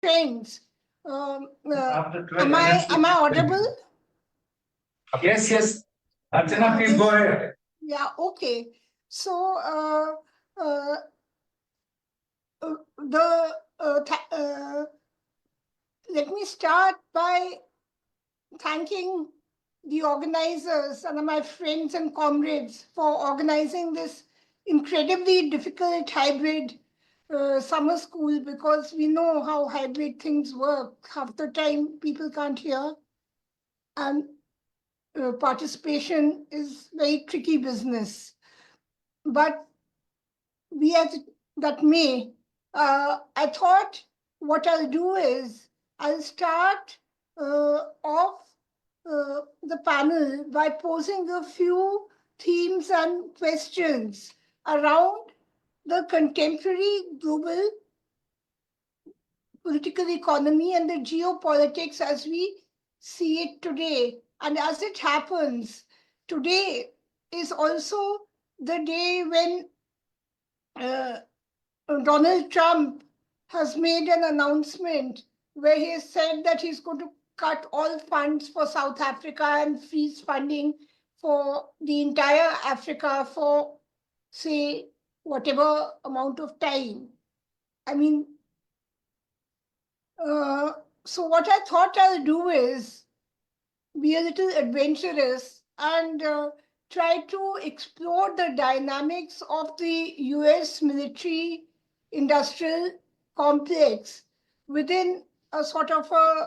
Friends, am I audible? Yes, yes. Archana, please go ahead. Yeah, okay. So, uh, the let me start by thanking the organizers and my friends and comrades for organizing this incredibly difficult hybrid summer school, because we know how hybrid things work. Half the time people can't hear, and participation is very tricky business. But be as that may, I thought what I'll do is I'll start off the panel by posing a few themes and questions around the contemporary global political economy and the geopolitics as we see it today. And as it happens, today is also the day when uh, Donald Trump has made an announcement where he has said that he's going to cut all funds for South Africa and freeze funding for the entire Africa for, say, whatever amount of time. I mean, so what I thought I'll do is be a little adventurous and try to explore the dynamics of the US military industrial complex within a sort of a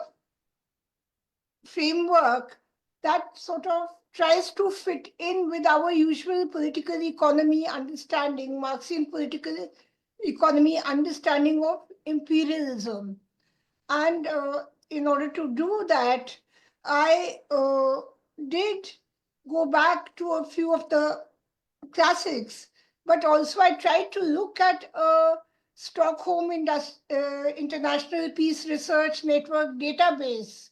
framework that sort of tries to fit in with our usual political economy understanding, Marxian political economy understanding of imperialism. And in order to do that, I did go back to a few of the classics, but also I tried to look at a Stockholm International Peace Research Network database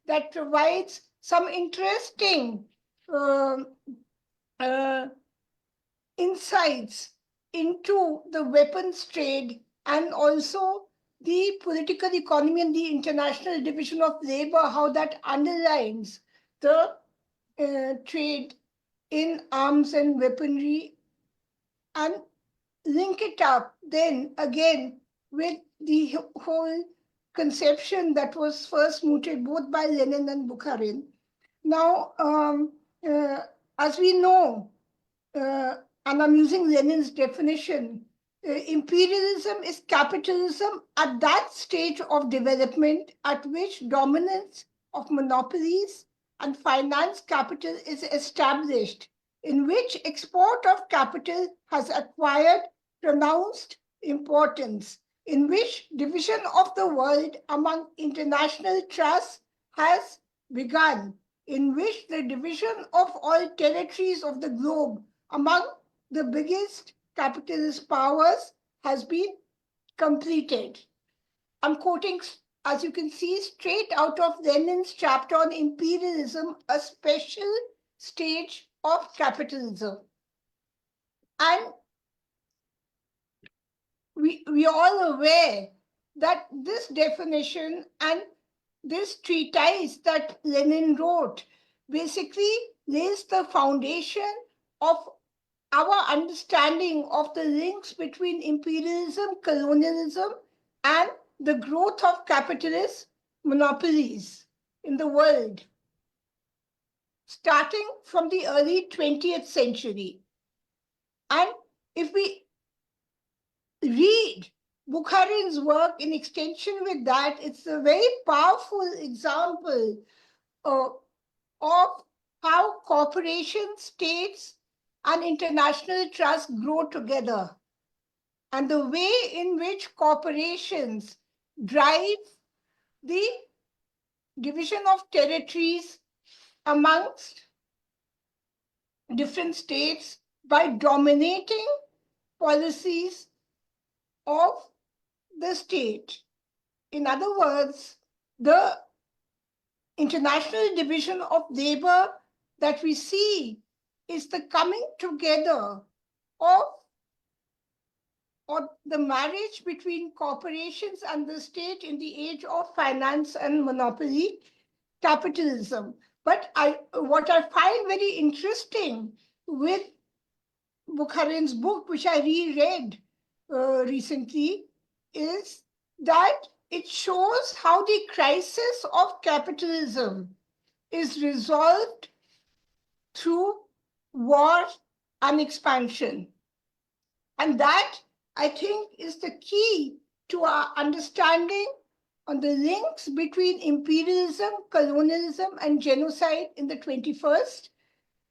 that provides some interesting um uh, insights into the weapons trade and also the political economy and the international division of labor, how that underlines the trade in arms and weaponry, and link it up then again with the whole conception that was first mooted both by Lenin and Bukharin. Now, uh, as we know, uh, and I'm using Lenin's definition, imperialism is capitalism at that stage of development at which dominance of monopolies and finance capital is established, in which export of capital has acquired pronounced importance, in which division of the world among international trusts has begun, in which the division of all territories of the globe among the biggest capitalist powers has been completed. I'm quoting, as you can see, straight out of Lenin's chapter on imperialism, a special stage of capitalism. And we are all aware that this definition and this treatise that Lenin wrote basically lays the foundation of our understanding of the links between imperialism, colonialism, and the growth of capitalist monopolies in the world, starting from the early 20th century. And if we read Bukharin's work in extension with that, it's a very powerful example of how corporation, states, and international trust grow together, and the way in which corporations drive the division of territories amongst different states by dominating policies of the state. In other words, the international division of labor that we see is the coming together of or the marriage between corporations and the state in the age of finance and monopoly capitalism. But what I find very interesting with Bukharin's book, which I reread recently, is that it shows how the crisis of capitalism is resolved through war and expansion. And that, I think, is the key to our understanding on the links between imperialism, colonialism, and genocide in the 21st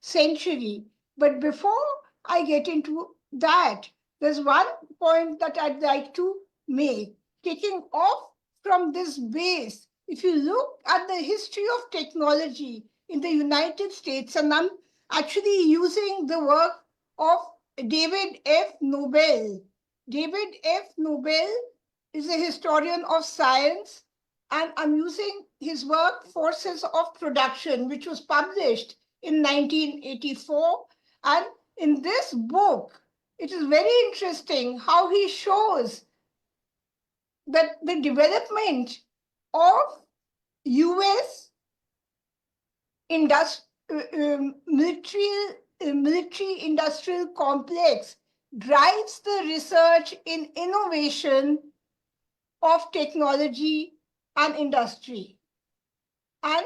century. But before I get into that, there's one point that I'd like to make. Taking off from this base, if you look at the history of technology in the United States, and I'm actually using the work of David F. Nobel. David F. Nobel is a historian of science, and I'm using his work, Forces of Production, which was published in 1984. And in this book, it is very interesting how he shows that the development of US military industrial complex drives the research in innovation of technology and industry. And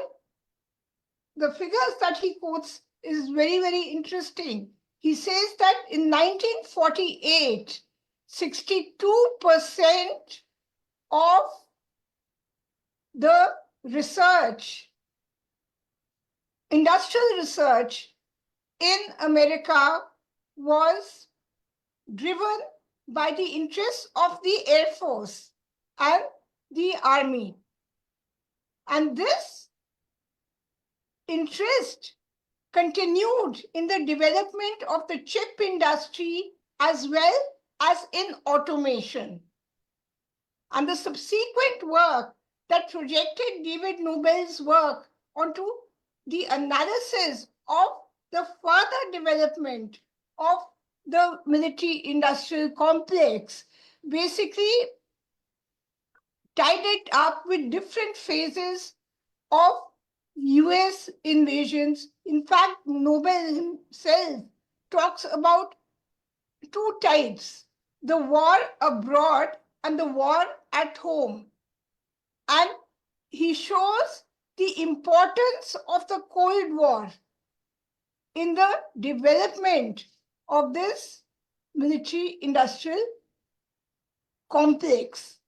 the figures that he quotes is very, very interesting. He says that in 1948, 62% of the research, industrial research in America was driven by the interests of the Air Force and the Army. And this interest continued in the development of the chip industry as well as in automation. And the subsequent work that projected David Nobel's work onto the analysis of the further development of the military-industrial complex basically tied it up with different phases of US invasions. In fact, Nobel himself talks about two types, the war abroad and the war at home. And he shows the importance of the Cold War in the development of this military-industrial complex,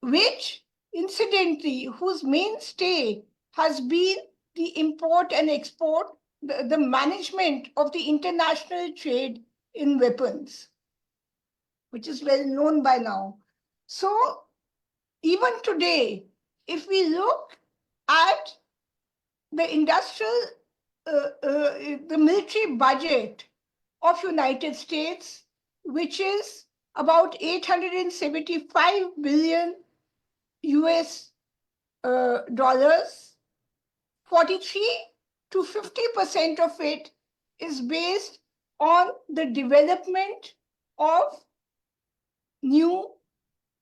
which incidentally, whose mainstay has been the import and export, the management of the international trade in weapons, which is well known by now. So even today, if we look at the industrial, the military budget of United States, which is about 875 billion US dollars, 43 to 50% of it is based on the development of new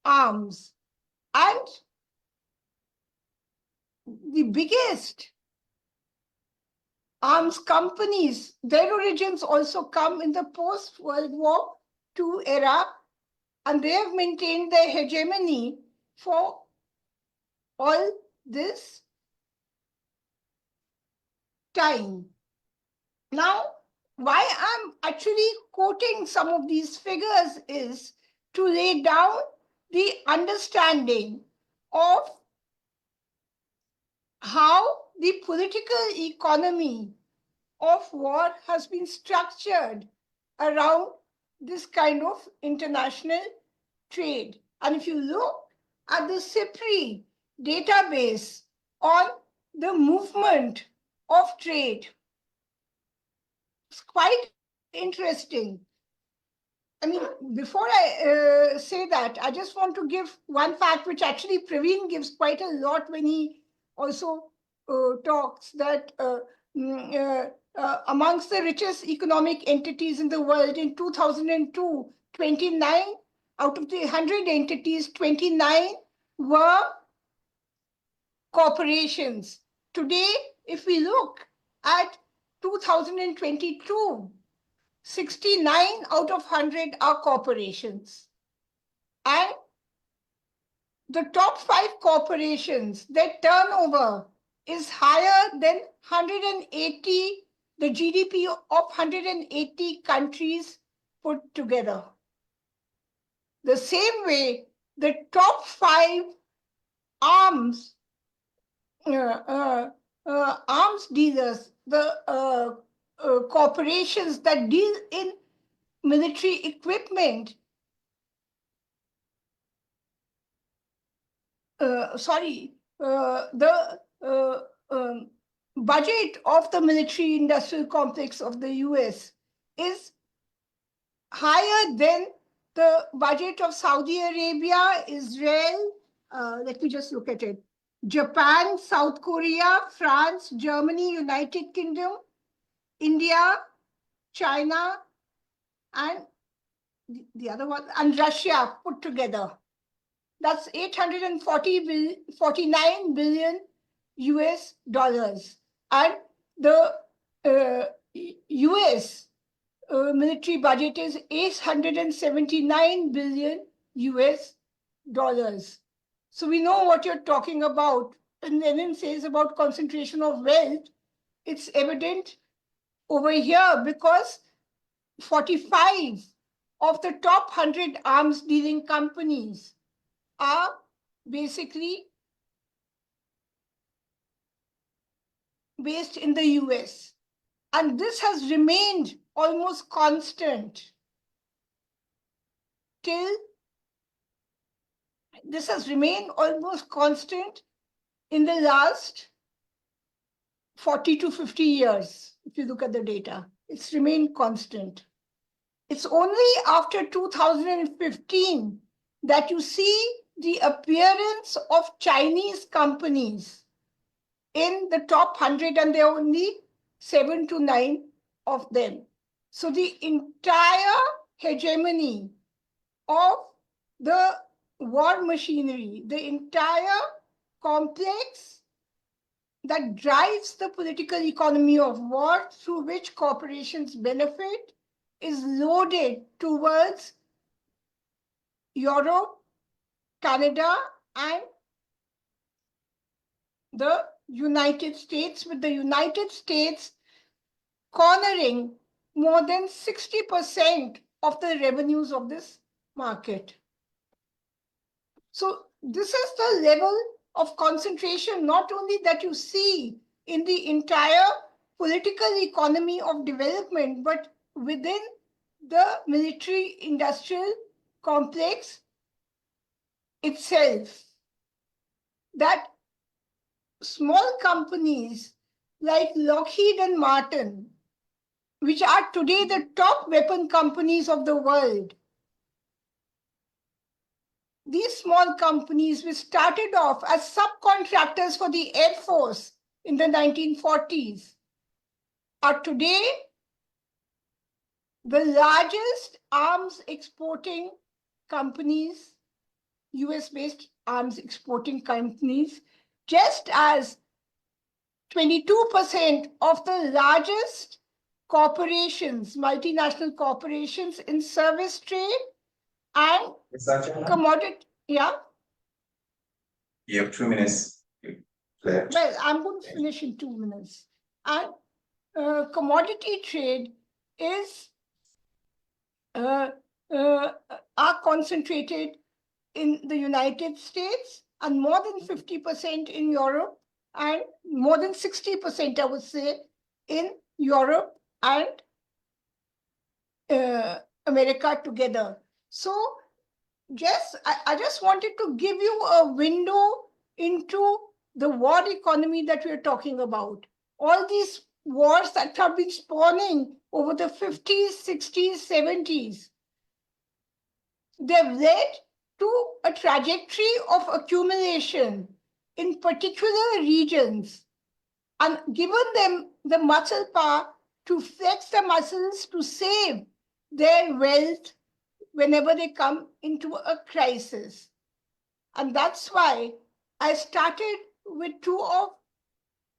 arms. And the biggest arms companies, their origins also come in the post-World War II era, and they have maintained their hegemony for all this time. Now, why I'm actually quoting some of these figures is to lay down the understanding of how the political economy of war has been structured around this kind of international trade. And if you look at the SIPRI database on the movement of trade, it's quite interesting. I mean, before I say that, I just want to give one fact, which actually Praveen gives quite a lot when he also talks, that amongst the richest economic entities in the world in 2002, 29 out of the 100 entities, 29 were corporations. Today, if we look at 2022, 69 out of 100 are corporations. And the top 5 corporations, their turnover is higher than 180, the GDP of 180 countries put together. The same way, the top 5 arms dealers, the corporations that deal in military equipment, the budget of the military industrial complex of the US is higher than the budget of Saudi Arabia, Israel, let me just look at it, Japan, South Korea, France, Germany, United Kingdom, India, China, and the other one, and Russia put together. That's 849 billion US dollars. And the US military budget is 879 billion US dollars. So we know what you're talking about. And Lenin says about concentration of wealth. It's evident over here because 45 of the top 100 arms dealing companies are basically based in the US. And this has remained almost constant in the last 40 to 50 years. If you look at the data, it's remained constant. It's only after 2015 that you see the appearance of Chinese companies in the top 100, and there are only 7 to 9 of them. So the entire hegemony of the war machinery, the entire complex that drives the political economy of war through which corporations benefit is loaded towards Europe, Canada, and the United States, with the United States cornering more than 60% of the revenues of this market. So this is the level of concentration, not only that you see in the entire political economy of development, but within the military industrial complex itself. That small companies like Lockheed and Martin, which are today the top weapon companies of the world, these small companies, which started off as subcontractors for the Air Force in the 1940s, are today the largest arms exporting companies, US-based arms exporting companies, just as 22% of the largest corporations, multinational corporations in service trade and commodity. Yeah. You have 2 minutes left. Well, I'm going to finish in 2 minutes. And commodity trade is are concentrated in the United States and more than 50% in Europe and more than 60%, I would say, in Europe and America together. So I just wanted to give you a window into the war economy that we're talking about. All these wars that have been spawning over the 50s, 60s, 70s, they've led to a trajectory of accumulation in particular regions and given them the muscle power to flex the muscles to save their wealth whenever they come into a crisis. And that's why I started with two of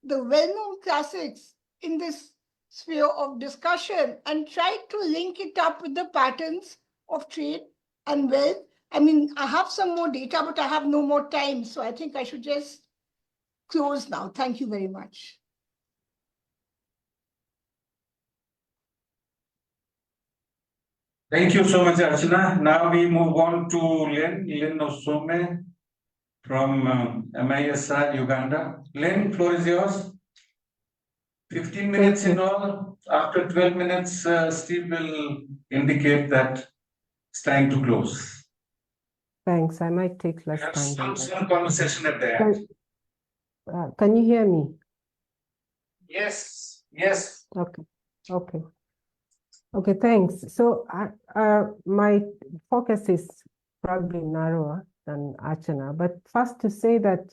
the well-known classics in this sphere of discussion and tried to link it up with the patterns of trade and wealth. I mean, I have some more data, but I have no more time. So I think I should just close now. Thank you very much. Thank you so much, Archana. Now we move on to Lynn Osome from MISR, Uganda. Lynn, floor is yours. 15 minutes in all. After 12 minutes, Steve will indicate that it's time to close. Thanks. I might take less time. Some conversation at the end. Can you hear me? Yes. Yes. Okay, thanks. So my focus is probably narrower than Archana, but first to say that,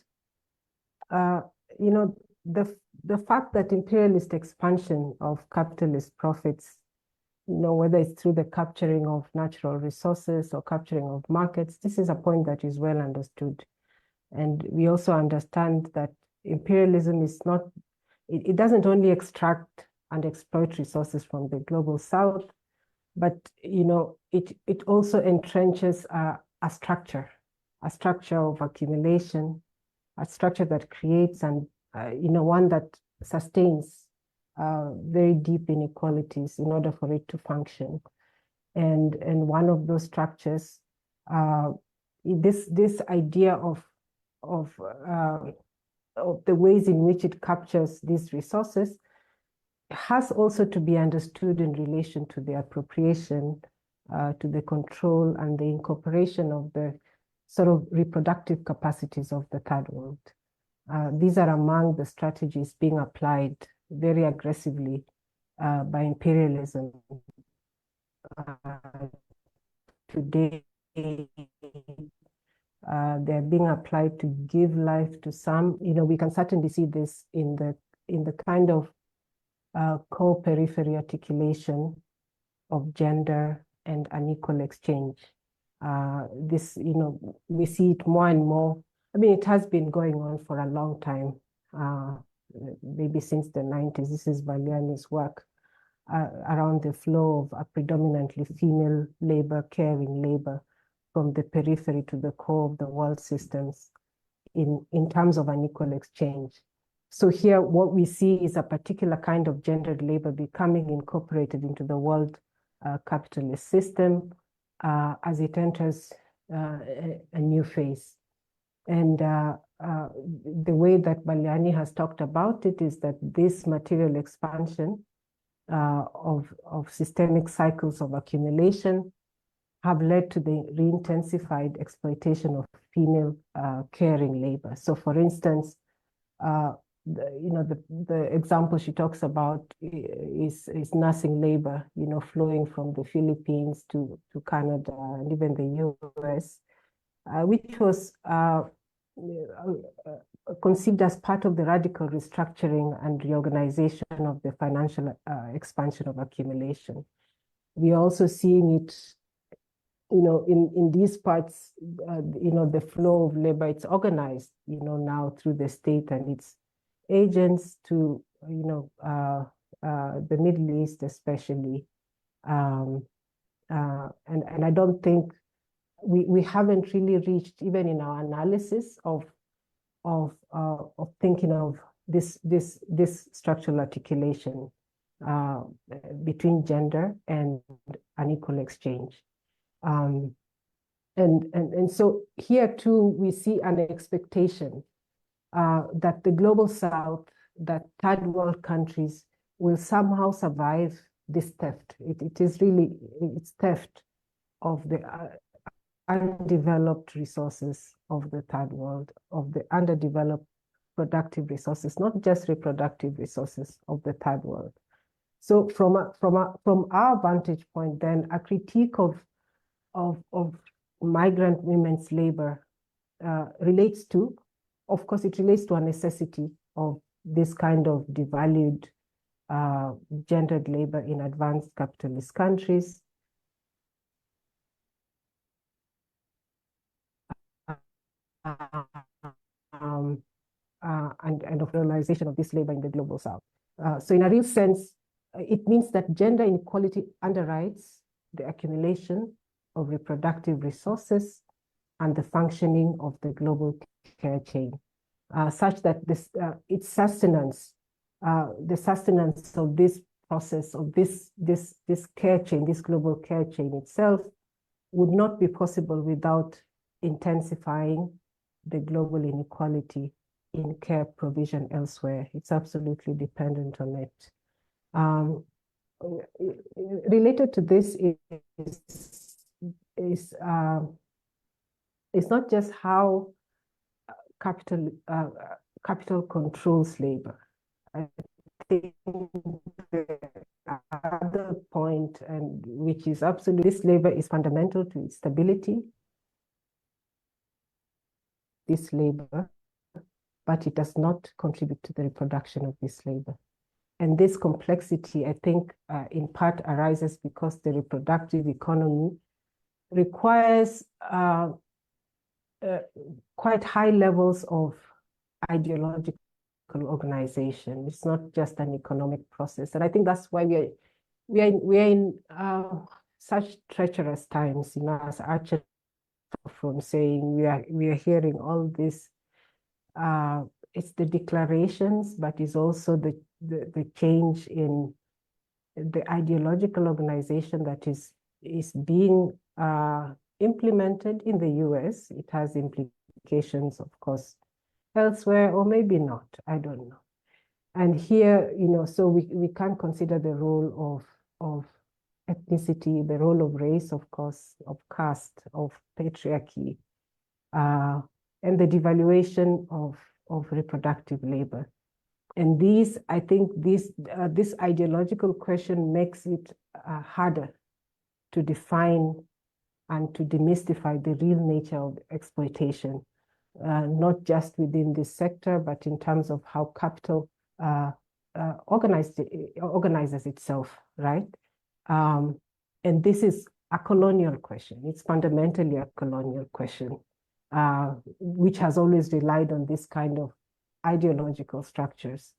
you know, the fact that imperialist expansion of capitalist profits, you know, whether it's through the capturing of natural resources or capturing of markets, this is a point that is well understood. And we also understand that imperialism is not, it doesn't only extract and exploit resources from the global south, but, you know, it also entrenches a structure of accumulation, a structure that creates and, you know, one that sustains very deep inequalities in order for it to function. And one of those structures, this idea of the ways in which it captures these resources has also to be understood in relation to the appropriation, to the control and the incorporation of the sort of reproductive capacities of the third world. These are among the strategies being applied very aggressively by imperialism today. They're being applied to give life to some. You know, we can certainly see this in the kind of co-periphery articulation of gender and unequal exchange. This, you know, we see it more and more. I mean, it has been going on for a long time, maybe since the 90s. This is Valiani's work around the flow of a predominantly female labor, caring labor, from the periphery to the core of the world systems in terms of unequal exchange. So here, what we see is a particular kind of gendered labor becoming incorporated into the world capitalist system as it enters a new phase. And the way that Valiani has talked about it is that this material expansion of systemic cycles of accumulation have led to the re-intensified exploitation of female caring labor. So for instance, the example she talks about is nursing labor, you know, flowing from the Philippines to Canada and even the US, which was conceived as part of the radical restructuring and reorganization of the financial expansion of accumulation. We are also seeing it, you know, in these parts, you know, the flow of labor, it's organized, you know, now through the state and its agents to, you know, the Middle East especially. And I don't think we haven't really reached, even in our analysis of thinking of this structural articulation between gender and unequal exchange. And so here too, we see an expectation that the global south, that third world countries will somehow survive this theft. It is really, it's theft of the undeveloped resources of the third world, of the underdeveloped productive resources, not just reproductive resources of the third world. So from our vantage point, then a critique of migrant women's labor relates to, of course, it relates to a necessity of this kind of devalued gendered labor in advanced capitalist countries. and of realization of this labor in the global south. So in a real sense, it means that gender inequality underwrites the accumulation of reproductive resources and the functioning of the global care chain, such that this its sustenance, the sustenance of this process of this care chain, this global care chain itself, would not be possible without intensifying the global inequality in care provision elsewhere. It's absolutely dependent on it. Related to this is it's not just how capital controls labor. I think the other point, and which is absolutely, this labor is fundamental to its stability. This labor, but it does not contribute to the reproduction of this labor. And this complexity, I think, in part arises because the reproductive economy requires quite high levels of ideological organization. It's not just an economic process. And I think that's why we are in such treacherous times, you know, as Archer from saying we are hearing all this. It's the declarations, but it's also the change in the ideological organization that is being implemented in the US. It has implications, of course, elsewhere, or maybe not, I don't know. And here, you know, so we can consider the role of ethnicity, the role of race, of course, of caste, of patriarchy, and the devaluation of reproductive labor. And these, I think this ideological question makes it harder to define and to demystify the real nature of exploitation, not just within this sector, but in terms of how capital organizes itself, right? And this is a colonial question. It's fundamentally a colonial question, which has always relied on this kind of ideological structures.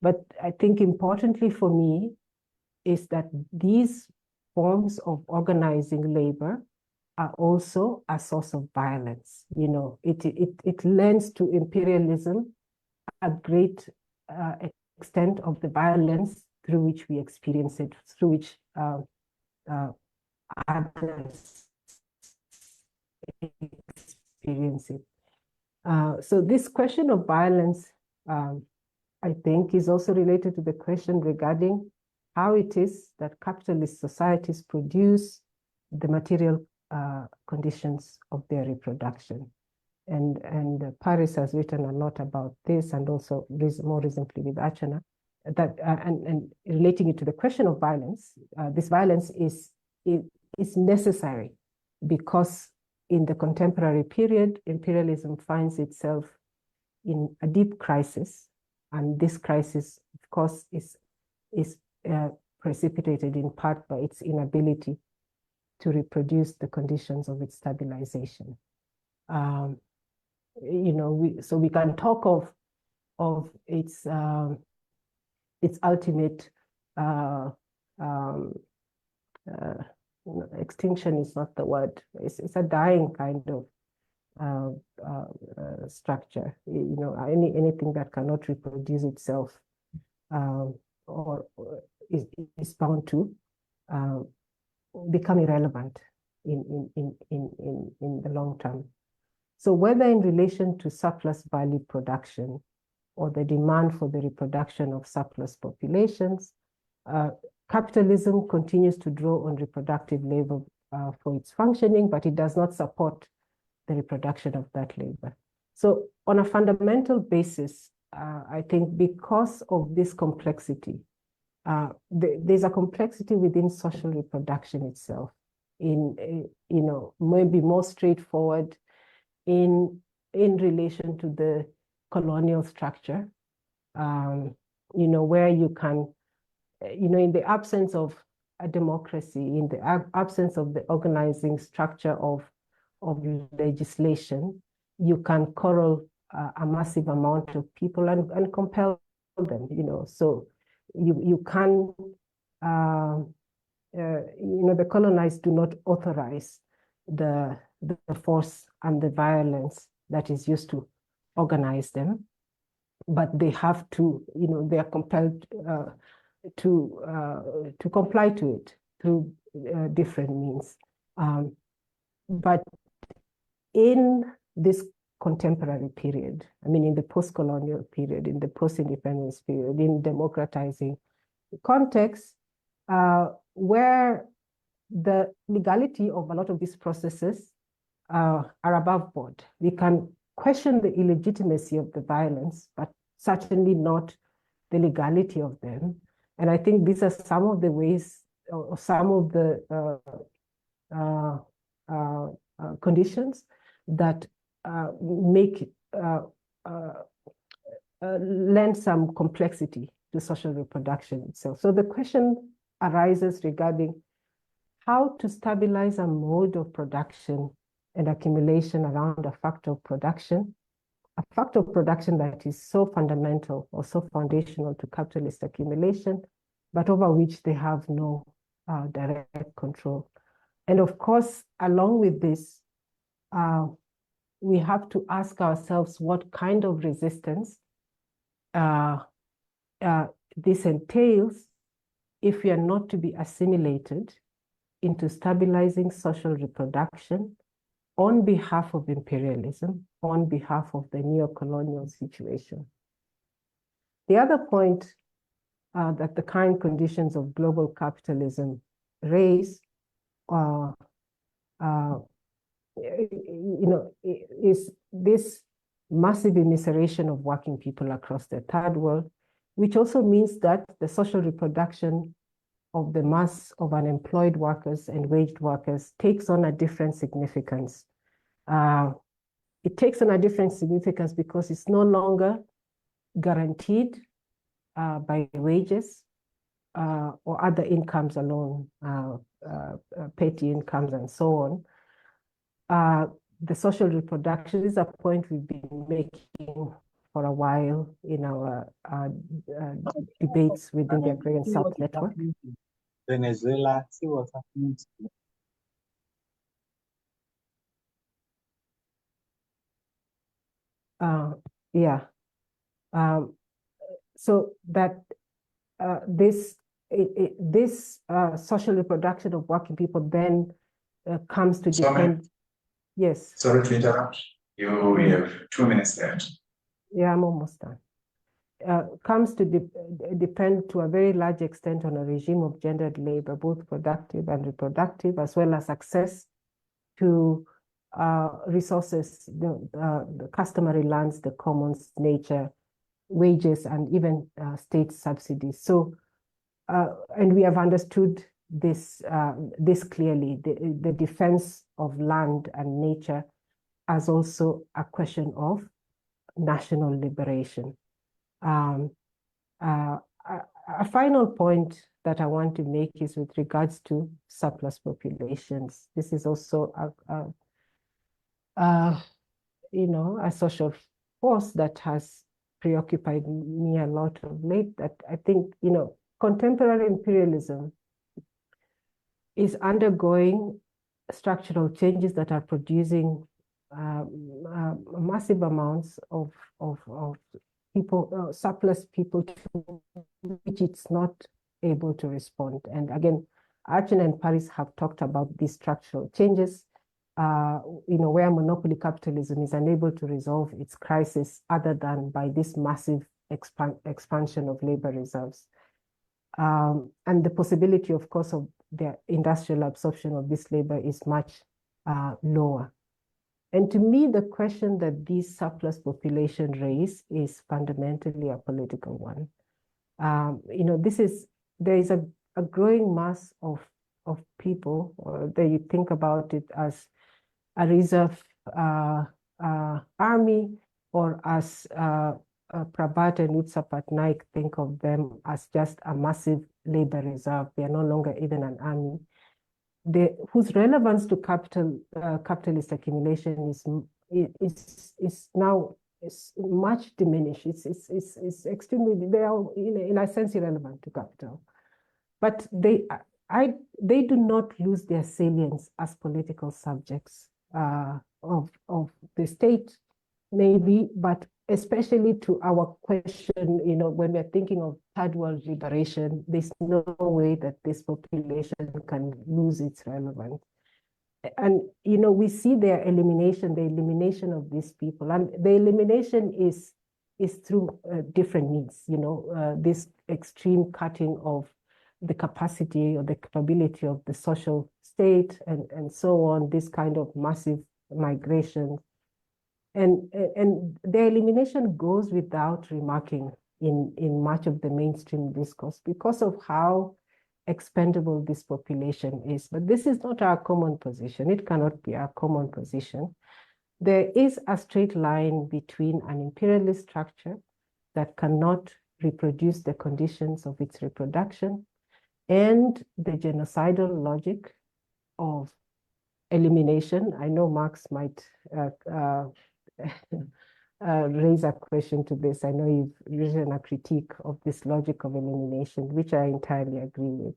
But I think importantly for me is that these forms of organizing labor are also a source of violence. You know, it lends to imperialism a great extent of the violence through which we experience it, through which others experience it. So this question of violence, I think, is also related to the question regarding how it is that capitalist societies produce the material conditions of their reproduction. And Paris has written a lot about this, and also more recently with Achana, that and relating it to the question of violence. This violence is necessary because in the contemporary period, imperialism finds itself in a deep crisis, and this crisis, of course, is precipitated in part by its inability to reproduce the conditions of its stabilization. You know, so we can talk of its ultimate extinction is not the word. It's a dying kind of structure. You know, anything that cannot reproduce itself or is bound to become irrelevant in the long term. So whether in relation to surplus value production or the demand for the reproduction of surplus populations, capitalism continues to draw on reproductive labor for its functioning, but it does not support the reproduction of that labor. So on a fundamental basis, I think because of this complexity, there's a complexity within social reproduction itself, in you know, maybe more straightforward in relation to the colonial structure, you know, where you can, you know, in the absence of a democracy, in the absence of the organizing structure of legislation, you can corral a massive amount of people and compel them, so you can, the colonized do not authorize the force and the violence that is used to organize them, but they have to, they are compelled to comply to it through different means. But in this contemporary period, I mean, in the post-colonial period, in the post-independence period, in democratizing context, where the legality of a lot of these processes are above board. We can question the illegitimacy of the violence, but certainly not the legality of them. And I think these are some of the ways, or some of the conditions that make lend some complexity to social reproduction itself. So the question arises regarding how to stabilize a mode of production and accumulation around a factor of production that is so fundamental or so foundational to capitalist accumulation, but over which they have no direct control. And of course, along with this, we have to ask ourselves what kind of resistance this entails if we are not to be assimilated into stabilizing social reproduction on behalf of imperialism, on behalf of the neo-colonial situation. The other point that the current conditions of global capitalism raise is this massive immiseration of working people across the third world, which also means that the social reproduction of the mass of unemployed workers and waged workers takes on a different significance. It takes on a different significance because it's no longer guaranteed by wages or other incomes alone, petty incomes and so on. The social reproduction is a point we've been making for a while in our debates within the Agrarian South Network. Venezuela, see what's happening. Yeah. So that this social reproduction of working people then comes to depend. Yes. Sorry to interrupt. You have 2 minutes left. Yeah, I'm almost done. Comes to depend to a very large extent on a regime of gendered labor, both productive and reproductive, as well as access to resources, the customary lands, the commons, nature, wages, and even state subsidies. So, and we have understood this clearly, the defense of land and nature as also a question of national liberation. A final point that I want to make is with regards to surplus populations. This is also a social force that has preoccupied me a lot of late, that I think, contemporary imperialism is undergoing structural changes that are producing massive amounts of people, surplus people, to which it's not able to respond. And again, ASN and Paris have talked about these structural changes, where monopoly capitalism is unable to resolve its crisis other than by this massive expansion of labor reserves. And the possibility, of course, of the industrial absorption of this labor is much lower. And to me, the question that these surplus population raise is fundamentally a political one. There is a growing mass of people, or that you think about it as a reserve army, or as Prabhat and Utsa Patnaik think of them as just a massive labor reserve. They are no longer even an army, whose relevance to capitalist accumulation is now is much diminished. It's extremely, they are in a sense irrelevant to capital. But they do not lose their salience as political subjects of the state, maybe, but especially to our question, when we're thinking of third world liberation, there's no way that this population can lose its relevance. And, we see their elimination, the elimination of these people, and the elimination is through different means, this extreme cutting of the capacity or the capability of the social state and so on, this kind of massive migration. And the elimination goes without remarking in much of the mainstream discourse because of how expendable this population is. But this is not our common position. It cannot be our common position. There is a straight line between an imperialist structure that cannot reproduce the conditions of its reproduction and the genocidal logic of elimination. I know Marx might raise a question to this. I know you've written a critique of this logic of elimination, which I entirely agree with.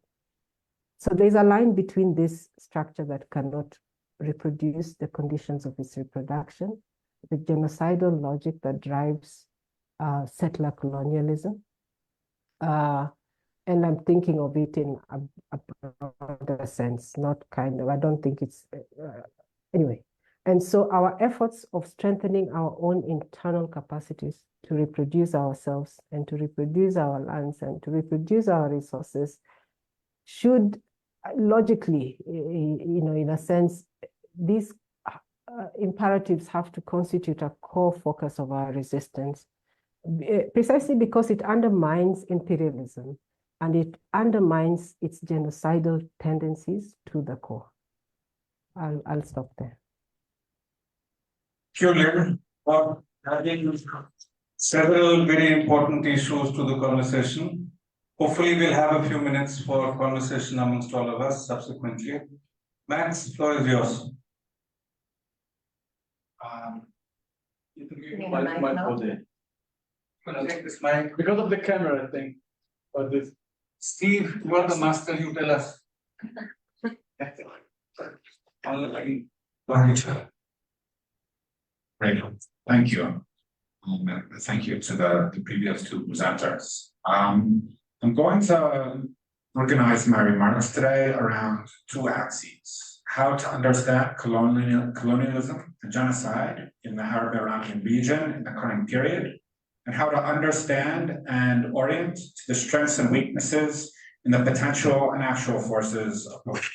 So there's a line between this structure that cannot reproduce the conditions of its reproduction, the genocidal logic that drives settler colonialism. And I'm thinking of it in a broader sense, not kind of, I don't think it's, anyway. And so our efforts of strengthening our own internal capacities to reproduce ourselves and to reproduce our lands and to reproduce our resources should logically, in a sense, these imperatives have to constitute a core focus of our resistance, precisely because it undermines imperialism and it undermines its genocidal tendencies to the core. I'll stop there. Julian, adding several very important issues to the conversation. Hopefully, we'll have a few minutes for conversation amongst all of us subsequently. Max, the floor is yours. You can give me my mic for the. Take this mic. Because of the camera, I think. But this. Steve, you are the master, you tell us. Great, thank you. Thank you to the previous two presenters. I'm going to organize my remarks today around two axes: how to understand colonialism and genocide in the Arab-Iranian region in the current period, and how to understand and orient to the strengths and weaknesses in the potential and actual forces of both.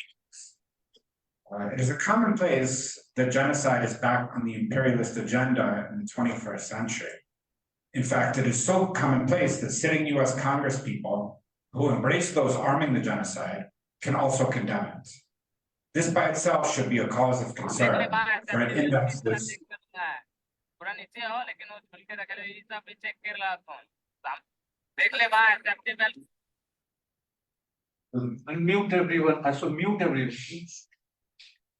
It is a commonplace that genocide is back on the imperialist agenda in the 21st century. In fact, it is so commonplace that sitting US Congress people who embrace those arming the genocide can also condemn it. This by itself should be a cause of concern, for it indexes. Unmute everyone. I should mute everyone.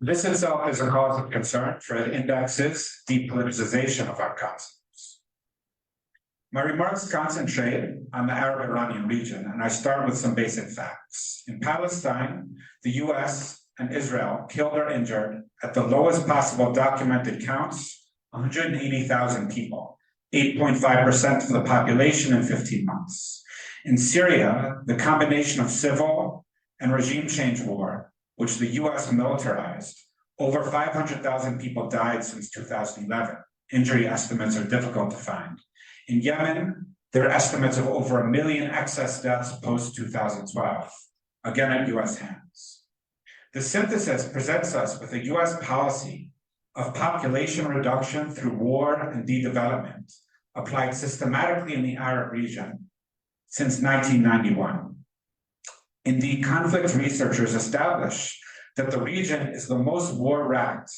This itself is a cause of concern, for it indexes depoliticization of our concepts. My remarks concentrate on the Arab-Iranian region, and I start with some basic facts. In Palestine, the US and Israel killed or injured, at the lowest possible documented counts, 180,000 people, 8.5% of the population in 15 months. In Syria, the combination of civil and regime change war, which the US militarized, over 500,000 people died since 2011. Injury estimates are difficult to find. In Yemen, there are estimates of over 1 million excess deaths post-2012, again at US hands. The synthesis presents us with a US policy of population reduction through war and de-development, applied systematically in the Arab region since 1991. Indeed, conflict researchers establish that the region is the most war-racked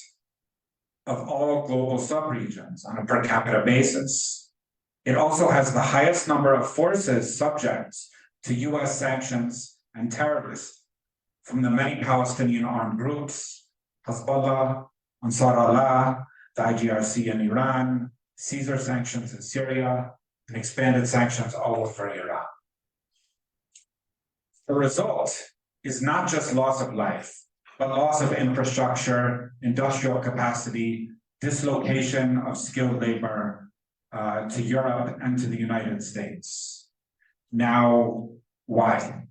of all global subregions on a per capita basis. It also has the highest number of forces subject to US sanctions and terrorists from the many Palestinian armed groups, Hezbollah, Ansar Allah, the IGRC in Iran, Caesar sanctions in Syria, and expanded sanctions all over Iran. The result is not just loss of life, but loss of infrastructure, industrial capacity, dislocation of skilled labor to Europe and to the United States. Now, why?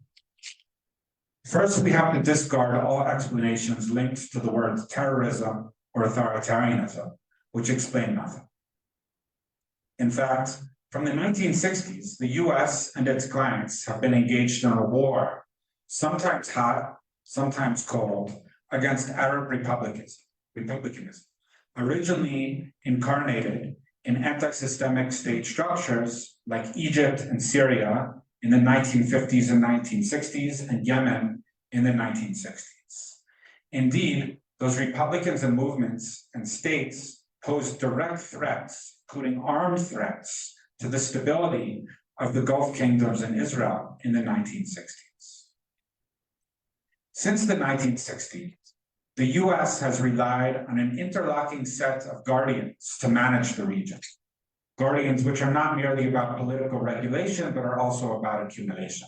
First, we have to discard all explanations linked to the words terrorism or authoritarianism, which explain nothing. In fact, from the 1960s, the US and its clients have been engaged in a war, sometimes hot, sometimes cold, against Arab republicanism, originally incarnated in anti-systemic state structures like Egypt and Syria in the 1950s and 1960s, and Yemen in the 1960s. Indeed, those republicans and movements and states posed direct threats, including armed threats, to the stability of the Gulf kingdoms and Israel in the 1960s. Since the 1960s, the US has relied on an interlocking set of guardians to manage the region. Guardians which are not merely about political regulation, but are also about accumulation.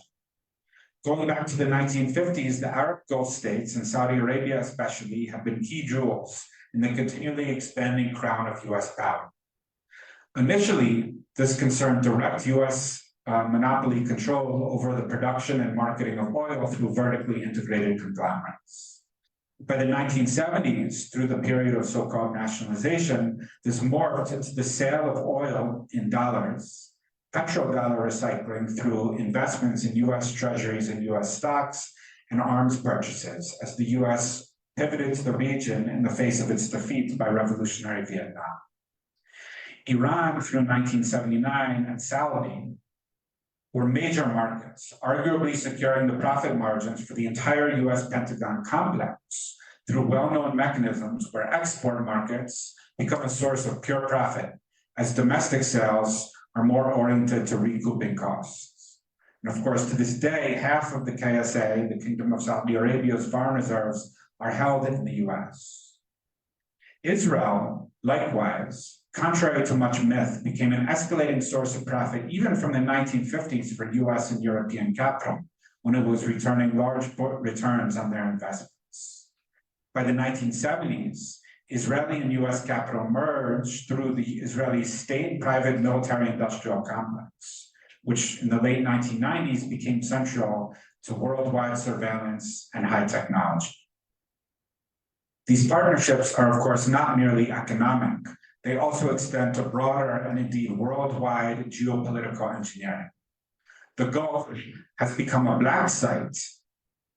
Going back to the 1950s, the Arab Gulf states, and Saudi Arabia especially, have been key jewels in the continually expanding crown of US power. Initially, this concerned direct US monopoly control over the production and marketing of oil through vertically integrated conglomerates. By the 1970s, through the period of so-called nationalization, this morphed into the sale of oil in dollars, petrodollar recycling through investments in US treasuries and US stocks, and arms purchases as the US pivoted to the region in the face of its defeat by revolutionary Vietnam. Iran through 1979 and Saudi were major markets, arguably securing the profit margins for the entire US Pentagon complex through well-known mechanisms where export markets become a source of pure profit as domestic sales are more oriented to recouping costs. And of course, to this day, half of the KSA, the Kingdom of Saudi Arabia's foreign reserves, are held in the US. Israel, likewise, contrary to much myth, became an escalating source of profit even from the 1950s for US and European capital, when it was returning large returns on their investments. By the 1970s, Israeli and US capital merged through the Israeli state-private military-industrial complex, which in the late 1990s became central to worldwide surveillance and high technology. These partnerships are, of course, not merely economic. They also extend to broader and indeed worldwide geopolitical engineering. The Gulf has become a black site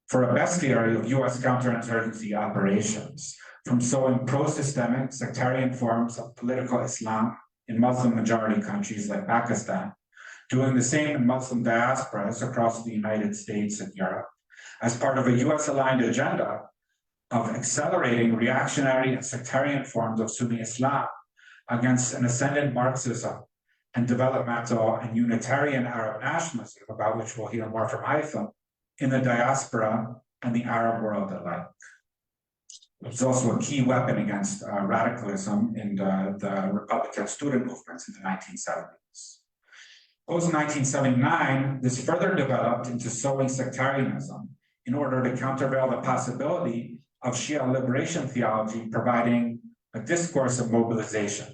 for a bestiary of US counterinsurgency operations, from sowing pro-systemic sectarian forms of political Islam in Muslim-majority countries like Pakistan, doing the same in Muslim diasporas across the United States and Europe, as part of a US-aligned agenda of accelerating reactionary and sectarian forms of Sunni Islam against an ascendant Marxism and developmental and Unitarian Arab nationalism, about which we'll hear more from Haitham, in the diaspora and the Arab world alike. It was also a key weapon against radicalism in the Republican student movements in the 1970s. Post-1979, this further developed into sowing sectarianism in order to countervail the possibility of Shia liberation theology providing a discourse of mobilization.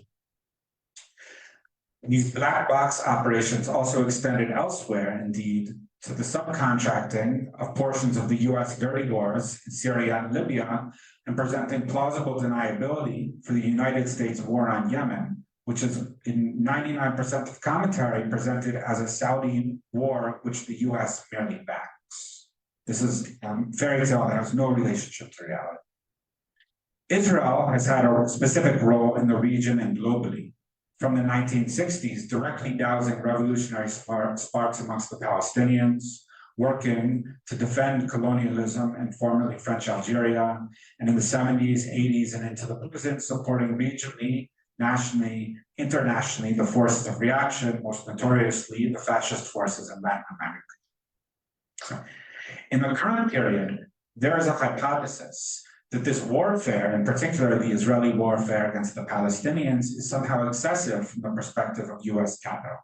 These black box operations also extended elsewhere, indeed, to the subcontracting of portions of the US dirty wars in Syria and Libya, and presenting plausible deniability for the United States war on Yemen, which is in 99% of commentary presented as a Saudi war, which the US merely backs. This is a fairy tale that has no relationship to reality. Israel has had a specific role in the region and globally. From the 1960s, directly dousing revolutionary sparks amongst the Palestinians, working to defend colonialism and formerly French Algeria, and in the 70s, 80s, and into the present, supporting regionally, nationally, internationally, the forces of reaction, most notoriously the fascist forces in Latin America. In the current period, there is a hypothesis that this warfare, in particular the Israeli warfare against the Palestinians, is somehow excessive from the perspective of US capital.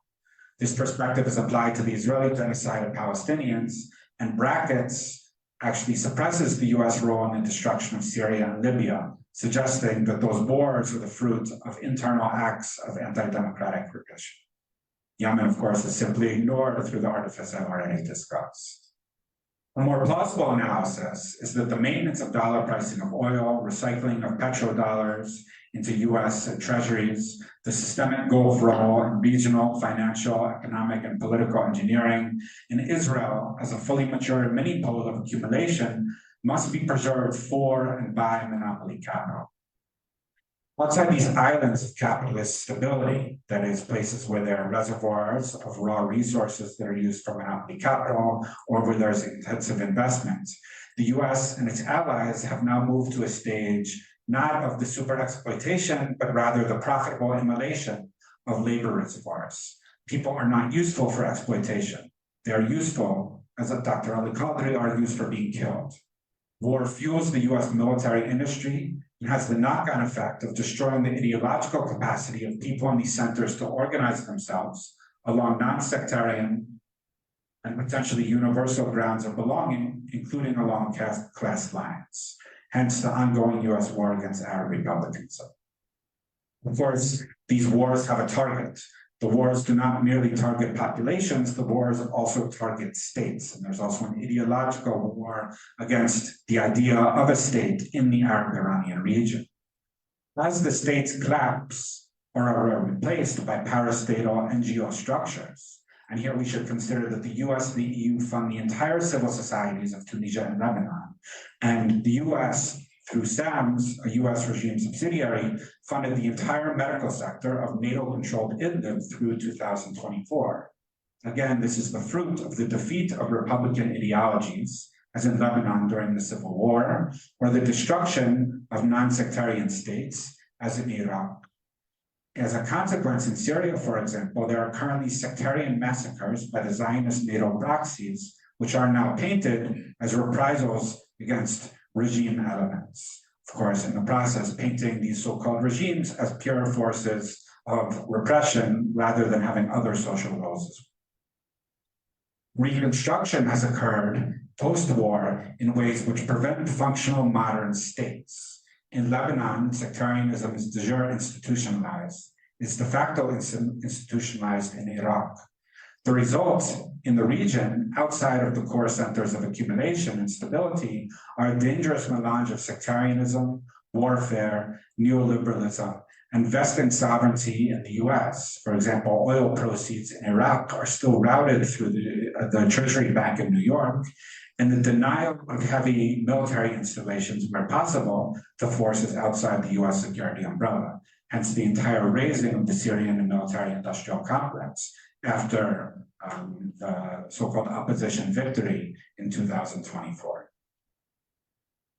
This perspective is applied to the Israeli genocide of Palestinians, and brackets actually suppresses the US role in the destruction of Syria and Libya, suggesting that those wars are the fruit of internal acts of anti-democratic repression. Yemen, of course, is simply ignored through the artifice I've already discussed. A more plausible analysis is that the maintenance of dollar pricing of oil, recycling of petrodollars into US treasuries, the systemic Gulf role in regional, financial, economic, and political engineering in Israel as a fully mature mini-pole of accumulation must be preserved for and by monopoly capital. Outside these islands of capitalist stability, that is, places where there are reservoirs of raw resources that are used for monopoly capital, or where there's intensive investment, the US and its allies have now moved to a stage not of the super exploitation, but rather the profitable immolation of labor reservoirs. People are not useful for exploitation. They are useful, as Dr. Ali Qadri argues, for being killed. War fuels the US military industry and has the knock-on effect of destroying the ideological capacity of people in these centers to organize themselves along non-sectarian and potentially universal grounds of belonging, including along class lines. Hence the ongoing US war against Arab republicanism. Of course, these wars have a target. The wars do not merely target populations, the wars also target states. And there's also an ideological war against the idea of a state in the Arab-Iranian region. As the states collapse or are replaced by parastatal NGO structures, and here we should consider that the US and the EU fund the entire civil societies of Tunisia and Lebanon, and the US, through SAMS, a US regime subsidiary, funded the entire medical sector of NATO-controlled Idlib through 2024. Again, this is the fruit of the defeat of Republican ideologies, as in Lebanon during the Civil War, or the destruction of non-sectarian states, as in Iraq. As a consequence, in Syria, for example, there are currently sectarian massacres by the Zionist NATO proxies, which are now painted as reprisals against regime elements. Of course, in the process, painting these so-called regimes as pure forces of repression rather than having other social roles. Reconstruction has occurred post-war in ways which prevent functional modern states. In Lebanon, sectarianism is de jure institutionalized. It's de facto institutionalized in Iraq. The results in the region, outside of the core centers of accumulation and stability, are a dangerous melange of sectarianism, warfare, neoliberalism, and vesting sovereignty in the US. For example, oil proceeds in Iraq are still routed through the Treasury Bank in New York, and the denial of heavy military installations where possible to forces outside the US security umbrella, hence the entire raising of the Syrian and military industrial complex after the so-called opposition victory in 2024.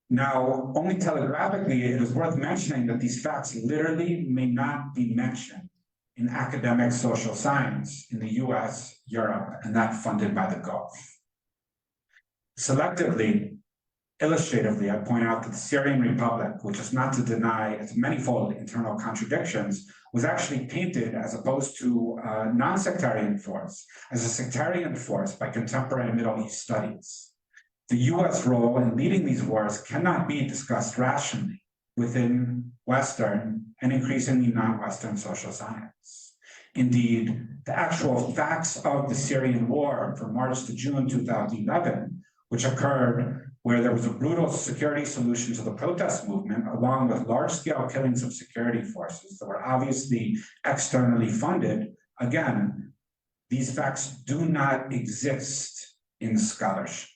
Now, only telegraphically, it is worth mentioning that these facts literally may not be mentioned in academic social science in the US, Europe, and that funded by the Gulf. Selectively, illustratively, I point out that the Syrian Republic, which is not to deny its manifold internal contradictions, was actually painted as opposed to a non-sectarian force, as a sectarian force by contemporary Middle East studies. The US role in leading these wars cannot be discussed rationally within Western and increasingly non-Western social science. Indeed, the actual facts of the Syrian war from March to June 2011, which occurred where there was a brutal security solution to the protest movement, along with large-scale killings of security forces that were obviously externally funded. Again, these facts do not exist in scholarship.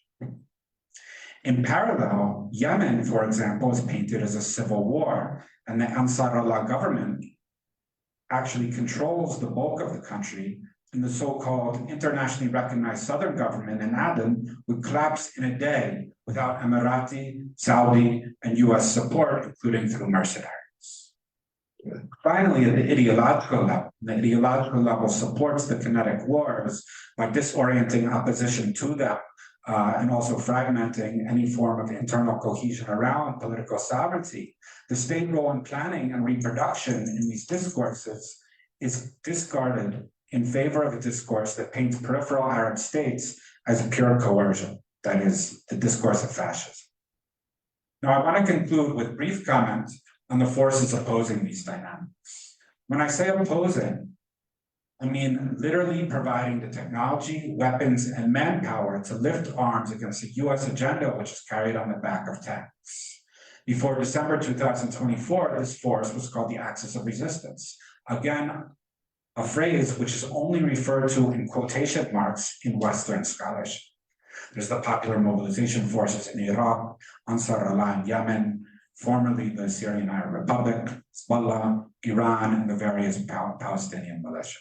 In parallel, Yemen, for example, is painted as a civil war, and the Ansar Allah government actually controls the bulk of the country, and the so-called internationally recognized southern government in Aden would collapse in a day without Emirati, Saudi, and US support, including through mercenaries. Finally, at the ideological level supports the kinetic wars by disorienting opposition to them and also fragmenting any form of internal cohesion around political sovereignty, the state role in planning and reproduction in these discourses is discarded in favor of a discourse that paints peripheral Arab states as pure coercion, that is, the discourse of fascism. Now, I want to conclude with brief comment on the forces opposing these dynamics. When I say opposing, I mean literally providing the technology, weapons, and manpower to lift arms against the US agenda, which is carried on the back of tanks. Before December 2024, this force was called the Axis of Resistance. Again, a phrase which is only referred to in quotation marks in Western scholarship. There's the Popular Mobilization Forces in Iraq, Ansar Allah in Yemen, formerly the Syrian Arab Republic, Hezbollah, Iran, and the various Palestinian militia.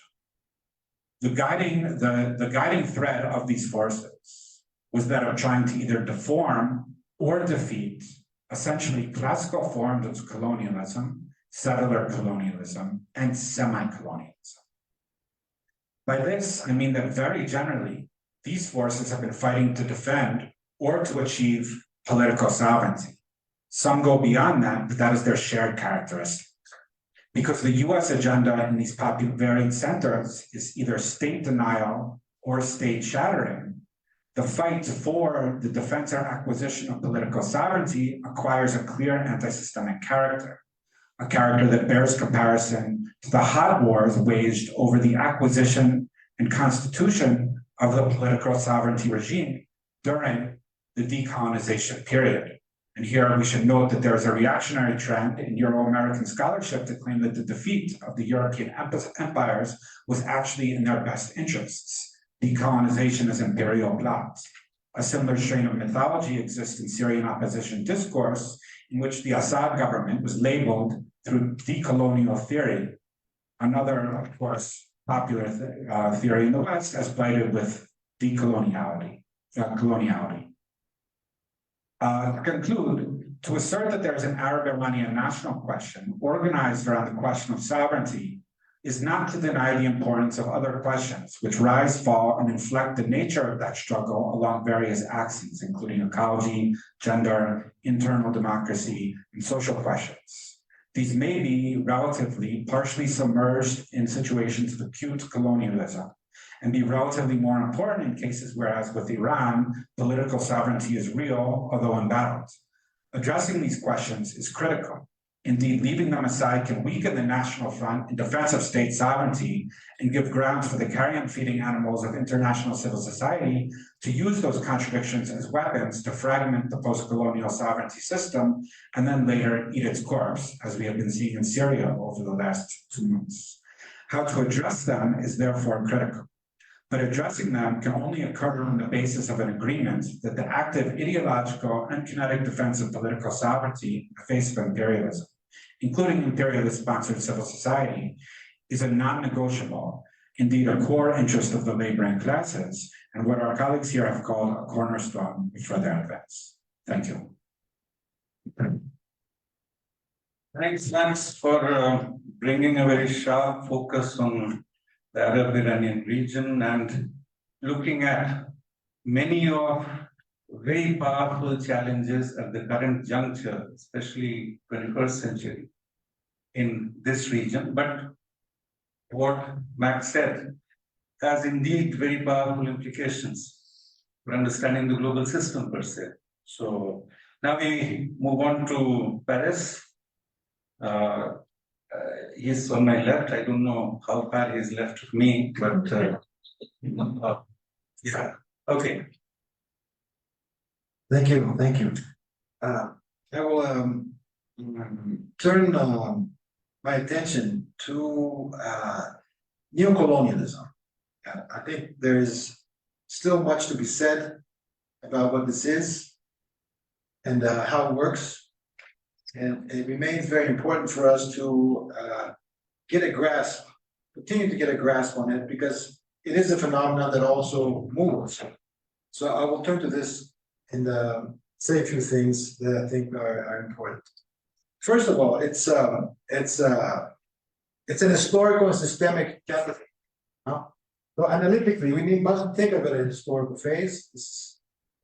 The guiding thread of these forces was that of trying to either deform or defeat essentially classical forms of colonialism, settler colonialism, and semi-colonialism. By this, I mean that very generally, these forces have been fighting to defend or to achieve political sovereignty. Some go beyond that, but that is their shared characteristic. Because the US agenda in these varied centers is either state denial or state shattering, the fight for the defense or acquisition of political sovereignty acquires a clear anti-systemic character, a character that bears comparison to the hot wars waged over the acquisition and constitution of the political sovereignty regime during the decolonization period. And here we should note that there is a reactionary trend in Euro-American scholarship to claim that the defeat of the European empires was actually in their best interests. Decolonization is imperial plot. A similar strain of mythology exists in Syrian opposition discourse, in which the Assad government was labeled through decolonial theory, another, of course, popular theory in the West, as blighted with decoloniality. To conclude, to assert that there is an Arab-Iranian national question organized around the question of sovereignty is not to deny the importance of other questions, which rise, fall, and inflect the nature of that struggle along various axes, including ecology, gender, internal democracy, and social questions. These may be relatively partially submerged in situations of acute colonialism, and be relatively more important in cases whereas with Iran, political sovereignty is real, although embattled. Addressing these questions is critical. Indeed, leaving them aside can weaken the national front in defense of state sovereignty and give grounds for the carrion-feeding animals of international civil society to use those contradictions as weapons to fragment the post-colonial sovereignty system and then later eat its corpse, as we have been seeing in Syria over the last 2 months. How to address them is therefore critical. But addressing them can only occur on the basis of an agreement that the active ideological and kinetic defense of political sovereignty in the face of imperialism, including imperialist-sponsored civil society, is a non-negotiable, indeed a core interest of the laboring classes, and what our colleagues here have called a cornerstone for their advance. Thank you. Thanks for bringing a very sharp focus on the Arab-Iranian region and looking at many of very powerful challenges at the current juncture, especially 21st century in this region. But what Max said has indeed very powerful implications for understanding the global system per se. So now we move on to Paris. He's on my left. I don't know how far he's left of me, but yeah. Okay. Thank you. Thank you. I will turn my attention to neocolonialism. I think there is still much to be said about what this is and how it works. And it remains very important for us to get a grasp, continue to get a grasp on it, because it is a phenomenon that also moves. So I will turn to this and say a few things that I think are important. First of all, it's an historical and systemic category. So analytically, we mustn't think of it as a historical phase.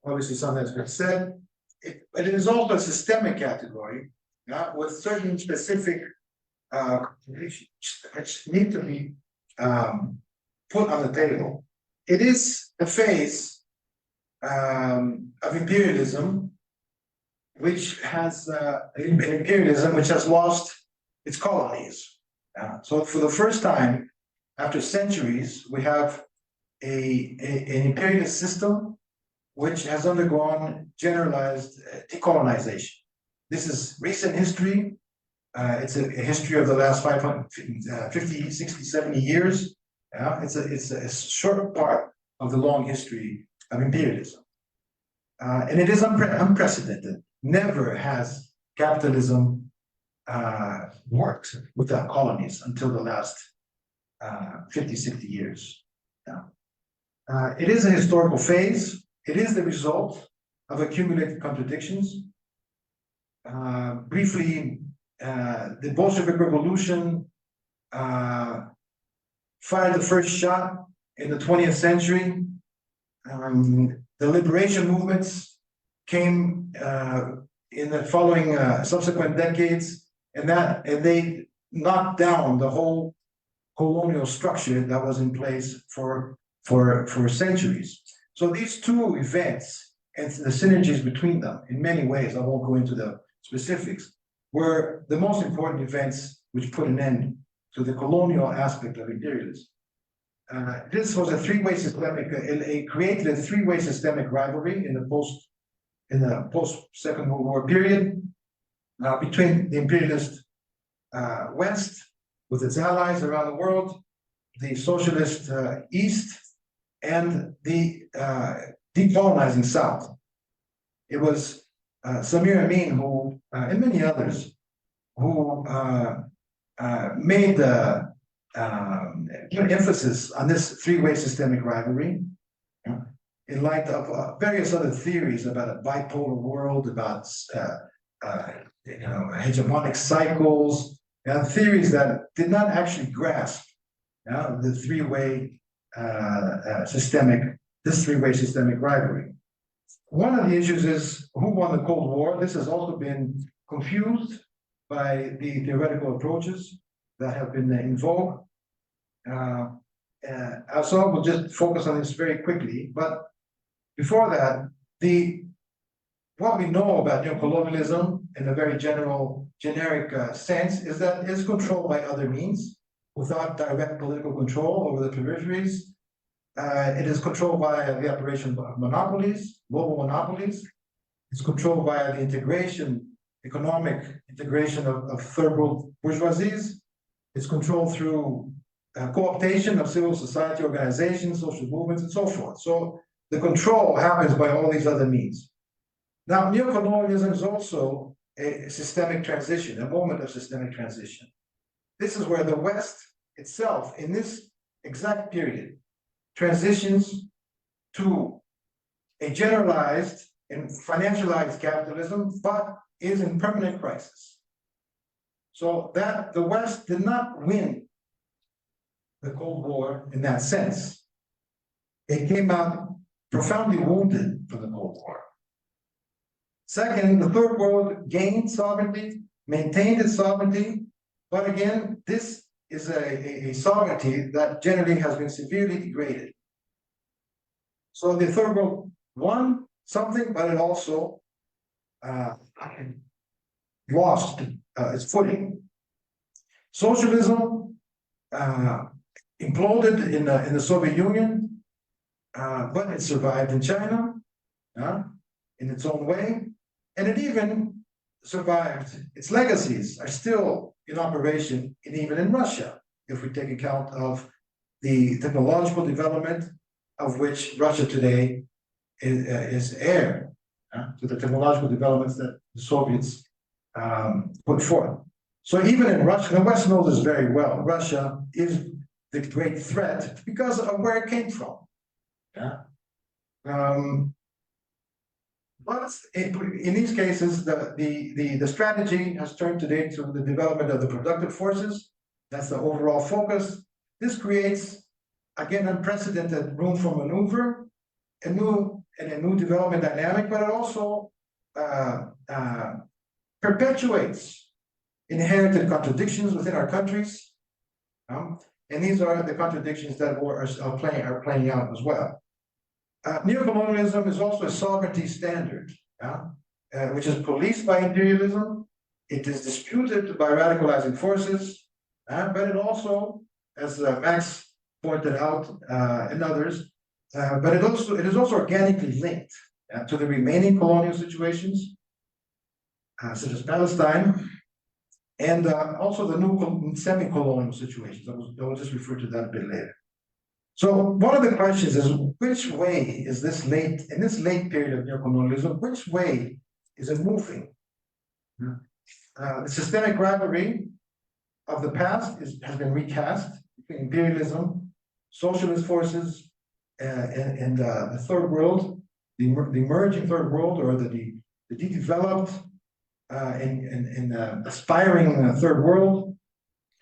obviously something that's been said. But it is also a systemic category, with certain specific which need to be put on the table. It is a phase of imperialism, which has lost its colonies. So for the first time, after centuries, we have an imperialist system which has undergone generalized decolonization. This is recent history. It's a history of the last 50, 60, 70 years. It's a short part of the long history of imperialism. And it is unprecedented. Never has capitalism worked without colonies until the last 50, 60 years. It is a historical phase. It is the result of accumulated contradictions. Briefly, the Bolshevik Revolution fired the first shot in the 20th century. The liberation movements came in the following subsequent decades, and they knocked down the whole colonial structure that was in place for centuries. So these two events and the synergies between them, in many ways, I won't go into the specifics, were the most important events which put an end to the colonial aspect of imperialism. This was a three-way systemic, it created a three-way systemic rivalry in the post-Second World War period between the imperialist West with its allies around the world, the socialist East, and the decolonizing South. It was Samir Amin who, and many others, who made the emphasis on this three-way systemic rivalry in light of various other theories about a bipolar world, about hegemonic cycles, theories that did not actually grasp the three-way systemic rivalry. One of the issues is who won the Cold War. This has also been confused by the theoretical approaches that have been in vogue. So we'll just focus on this very quickly. But before that, what we know about neocolonialism in a very generic sense is that it's controlled by other means without direct political control over the peripheries. It is controlled by the operation of monopolies, global monopolies. It's controlled by the economic integration of third world bourgeoisies. It's controlled through co-optation of civil society organizations, social movements, and so forth. So the control happens by all these other means. Now, neocolonialism is also a systemic transition, a moment of systemic transition. This is where the West itself, in this exact period, transitions to a generalized and financialized capitalism, but is in permanent crisis. So that the West did not win the Cold War in that sense. It came out profoundly wounded from the Cold War. Second, the third world gained sovereignty, maintained its sovereignty, but again, this is a sovereignty that generally has been severely degraded. So the third world won something, but it also lost its footing. Socialism imploded in the Soviet Union, but it survived in China in its own way, and it even survived. Its legacies are still in operation, and even in Russia, if we take account of the technological development of which Russia today is heir to the technological developments that the Soviets put forth. So even in Russia, the West knows this very well, Russia is the great threat because of where it came from. But in these cases, the strategy has turned today to the development of the productive forces. That's the overall focus. This creates, again, unprecedented room for maneuver, a new in a new development dynamic, but it also perpetuates inherited contradictions within our countries. And these are the contradictions that are playing out as well. Neocolonialism is also a sovereignty standard, which is policed by imperialism. It is disputed by radicalizing forces, but it also, as Max pointed out, and others, but it is also organically linked to the remaining colonial situations, such as Palestine, and also the new semi-colonial situations. I will just refer to that a bit later. So one of the questions is, which way is in this late period of neocolonialism, which way is it moving? The systemic rivalry of the past has been recast between imperialism, socialist forces, and the third world, the emerging third world, or the developed and aspiring third world.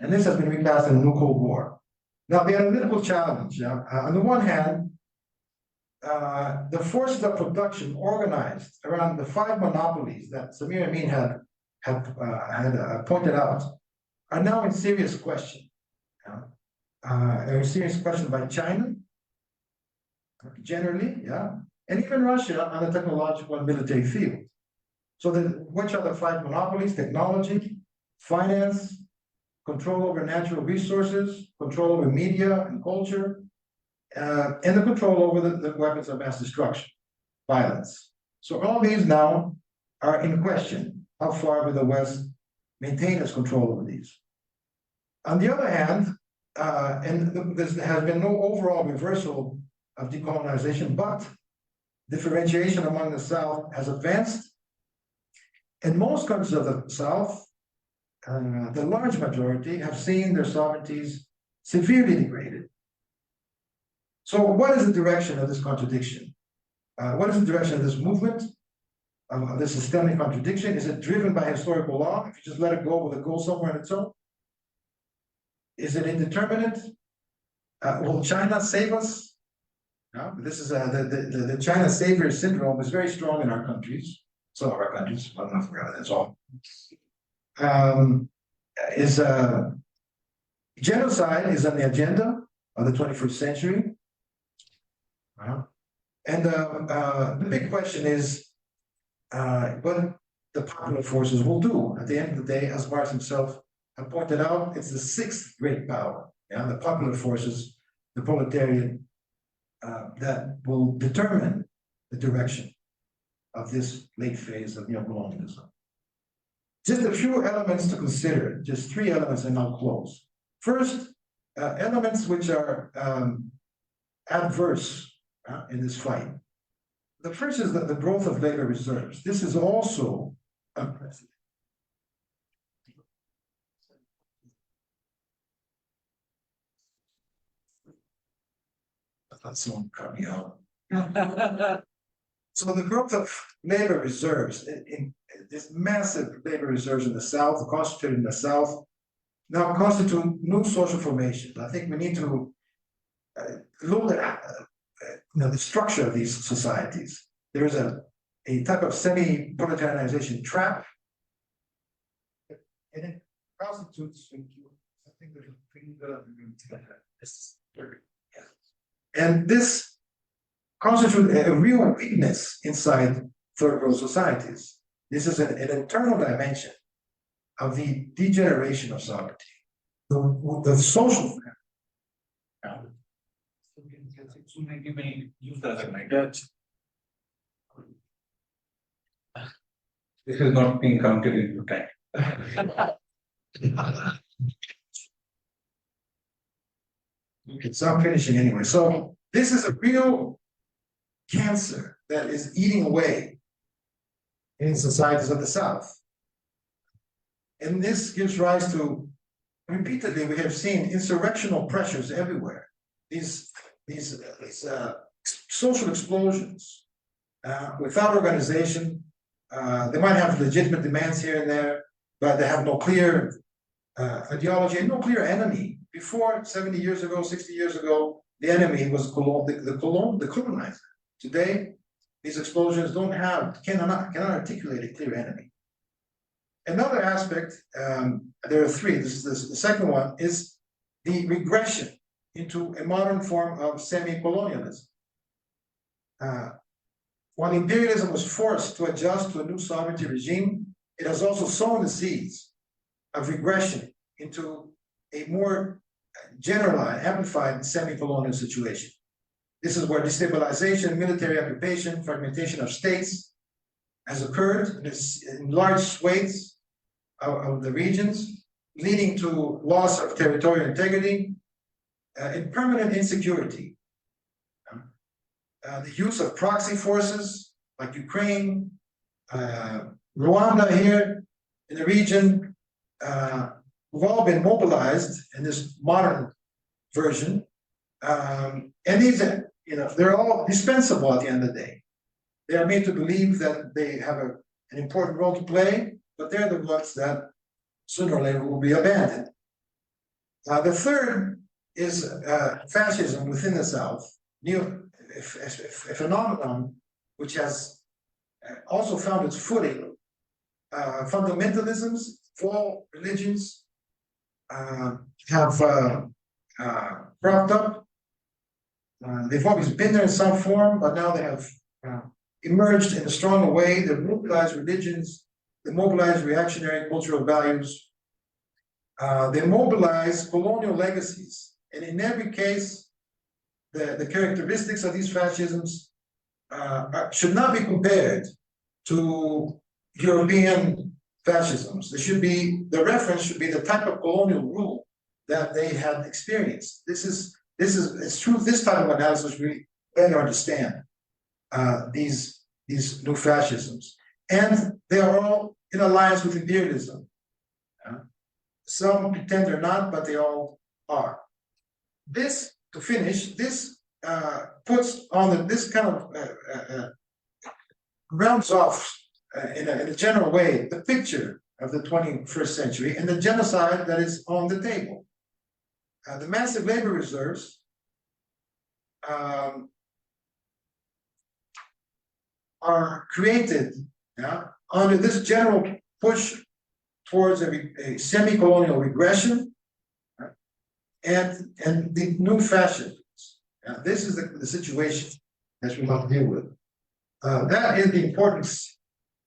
And this has been recast in the new Cold War. Now, the analytical challenge, on the one hand, the forces of production organized around the 5 monopolies that Samir Amin had pointed out are now in serious question. Are in serious question by China, generally, and even Russia on the technological and military field. So which are the 5 monopolies? Technology, finance, control over natural resources, control over media and culture, and the control over the weapons of mass destruction, violence. So all these now are in question. How far will the West maintain its control over these? On the other hand, and there has been no overall reversal of decolonization, but differentiation among the South has advanced. In most countries of the South, the large majority have seen their sovereignties severely degraded. So what is the direction of this contradiction? What is the direction of this movement, of this systemic contradiction? Is it driven by historical law? If you just let it go, will it go somewhere on its own? Is it indeterminate? Will China save us? This is the China savior syndrome is very strong in our countries. Some of our countries, but not for that's all. Genocide is on the agenda of the 21st century. And the big question is what the popular forces will do. At the end of the day, as Marx himself had pointed out, it's the 6th great power, the popular forces, the proletariat, that will determine the direction of this late phase of neocolonialism. Just a few elements to consider, just 3 elements, and I'll close. First, elements which are adverse in this fight. The first is the growth of labor reserves. This is also unprecedented. I thought someone cut me out. So the growth of labor reserves, in this massive labor reserves in the South, concentrated in the South, now constitute new social formations. I think we need to look at the structure of these societies. There is a type of semi-proletarianization trap, and it constitutes something that and this constitutes a real weakness inside third world societies. This is an internal dimension of the degeneration of sovereignty, the social. This is not being counted into time. So I'm finishing anyway. So this is a real cancer that is eating away in societies of the South. And this gives rise to, repeatedly, we have seen insurrectional pressures everywhere. These social explosions without organization. They might have legitimate demands here and there, but they have no clear ideology and no clear enemy. Before, 70 years ago, 60 years ago, the enemy was the colonizer. Today, these explosions cannot articulate a clear enemy. Another aspect, there are three. This is the second one, is the regression into a modern form of semi-colonialism. While imperialism was forced to adjust to a new sovereignty regime, it has also sown the seeds of regression into a more generalized, amplified semi-colonial situation. This is where destabilization, military occupation, fragmentation of states has occurred in large swathes of the regions, leading to loss of territorial integrity and permanent insecurity. The use of proxy forces like Ukraine, Rwanda here in the region, have all been mobilized in this modern version. And these, they're all dispensable at the end of the day. They are made to believe that they have an important role to play, but they're the ones that sooner or later will be abandoned. The third is fascism within the South, a phenomenon which has also found its footing. Fundamentalisms of all religions have cropped up. They've always been there in some form, but now they have emerged in a stronger way. They've mobilized religions, they mobilize reactionary cultural values, they mobilize colonial legacies. And in every case, the characteristics of these fascisms should not be compared to European fascisms. The reference should be the type of colonial rule that they had experienced. It's true, this type of analysis really better understand these new fascisms. And they are all in alliance with imperialism. Some pretend they're not, but they all are. This, to finish, this puts on this kind of rounds off in a general way the picture of the 21st century and the genocide that is on the table. The massive labor reserves are created under this general push towards a semi-colonial regression, and the new fascisms. This is the situation that we must deal with. That is the importance,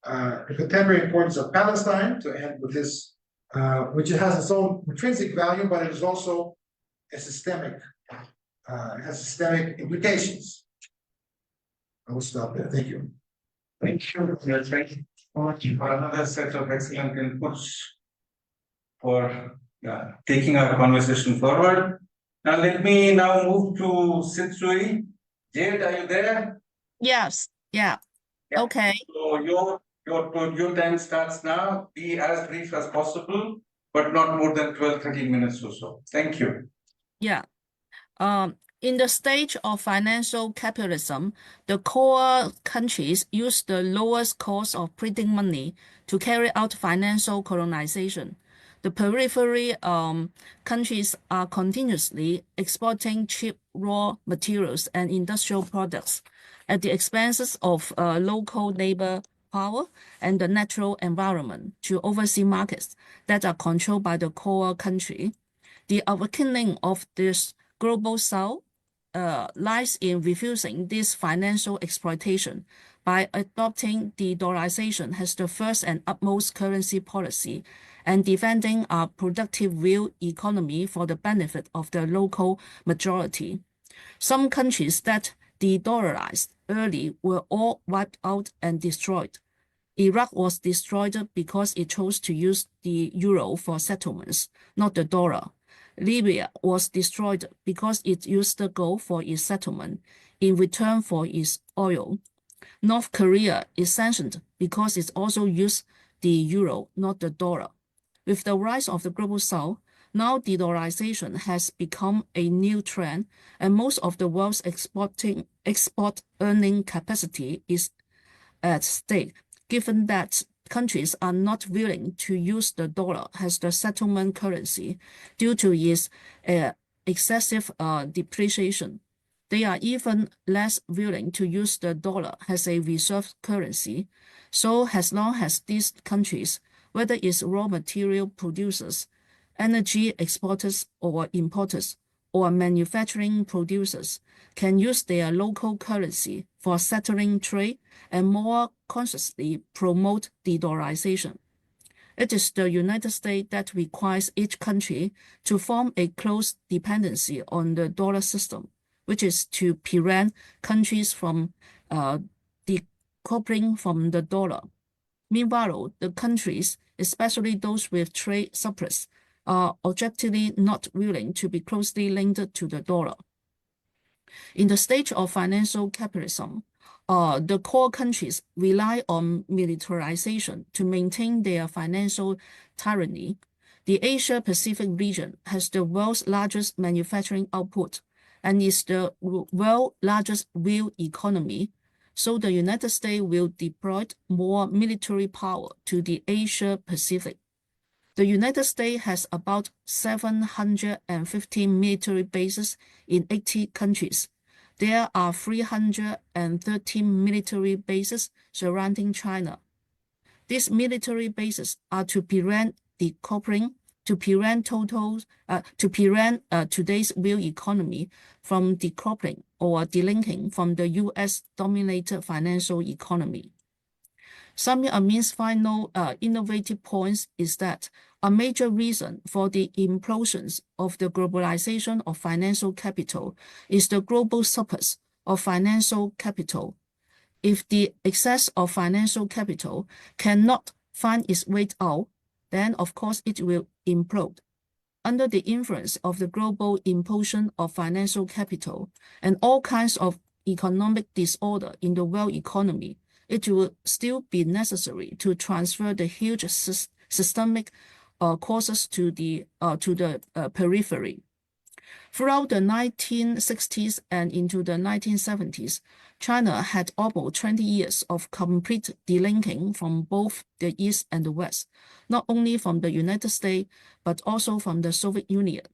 the contemporary importance of Palestine, to end with this, which has its own intrinsic value, but it is also a systemic, it has systemic implications. I will stop there. Thank you. Thank you. Thank you so much for another set of excellent inputs for taking our conversation forward. Now let me move to Sitsui. Jade, are you there? Yes. Yeah. Yeah. Okay. So your time starts now. Be as brief as possible, but not more than 12-13 minutes or so. Thank you. Yeah. In the stage of financial capitalism, the core countries use the lowest cost of printing money to carry out financial colonization. The periphery countries are continuously exporting cheap raw materials and industrial products at the expenses of local labor power and the natural environment to overseas markets that are controlled by the core country. The awakening of this global South lies in refusing this financial exploitation by adopting the dollarization as the first and utmost currency policy and defending a productive real economy for the benefit of the local majority. Some countries that de-dollarized early were all wiped out and destroyed. Iraq was destroyed because it chose to use the euro for settlements, not the dollar. Libya was destroyed because it used the gold for its settlement in return for its oil. North Korea is sanctioned because it also used the euro, not the dollar. With the rise of the global South, now de-dollarization has become a new trend, and most of the world's export earning capacity is at stake, given that countries are not willing to use the dollar as the settlement currency due to its excessive depreciation. They are even less willing to use the dollar as a reserve currency. So as long as these countries, whether it's raw material producers, energy exporters or importers, or manufacturing producers, can use their local currency for settling trade and more consciously promote de-dollarization. It is the United States that requires each country to form a close dependency on the dollar system, which is to prevent countries from decoupling from the dollar. Meanwhile, the countries, especially those with trade surplus, are objectively not willing to be closely linked to the dollar. In the stage of financial capitalism, the core countries rely on militarization to maintain their financial tyranny. The Asia-Pacific region has the world's largest manufacturing output and is the world's largest real economy. So the United States will deploy more military power to the Asia-Pacific. The United States has about 715 military bases in 80 countries. There are 313 military bases surrounding China. These military bases are to prevent decoupling, to prevent today's real economy from decoupling or delinking from the US-dominated financial economy. Samir Amin's final innovative point is that a major reason for the implosions of the globalization of financial capital is the global surplus of financial capital. If the excess of financial capital cannot find its way out, then of course it will implode. Under the influence of the global implosion of financial capital and all kinds of economic disorder in the world economy, it will still be necessary to transfer the huge systemic causes to the periphery. Throughout the 1960s and into the 1970s, China had almost 20 years of complete delinking from both the East and the West, not only from the United States, but also from the Soviet Union.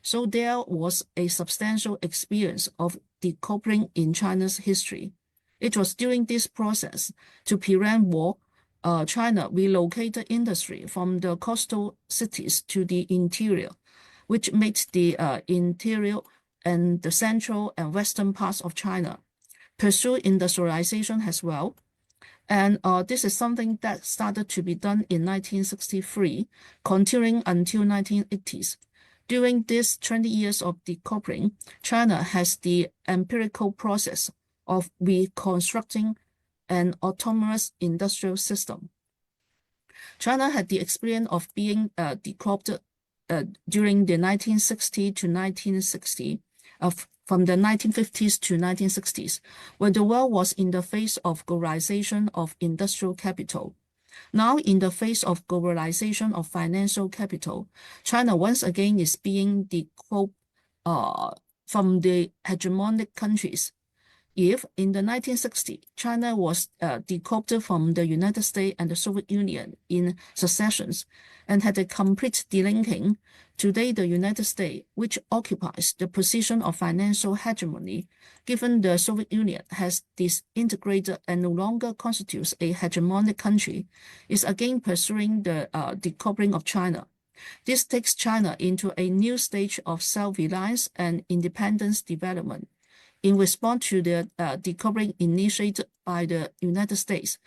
So there was a substantial experience of decoupling in China's history. It was during this process, to prevent war, China relocated industry from the coastal cities to the interior, which made the interior and the central and western parts of China pursue industrialization as well. And this is something that started to be done in 1963, continuing until 1980s. During this 20 years of decoupling, China has the empirical process of reconstructing an autonomous industrial system. China had the experience of being decoupled during the 1960 to 1960, from the 1950s to 1960s, when the world was in the phase of globalization of industrial capital. Now, in the face of globalization of financial capital, China once again is being decoupled from the hegemonic countries. If in the 1960s, China was decoupled from the United States and the Soviet Union in successions and had a complete delinking, today the United States, which occupies the position of financial hegemony, given the Soviet Union has disintegrated and no longer constitutes a hegemonic country, is again pursuing the decoupling of China. This takes China into a new stage of self-reliance and independence development. In response to the decoupling initiated by the United States,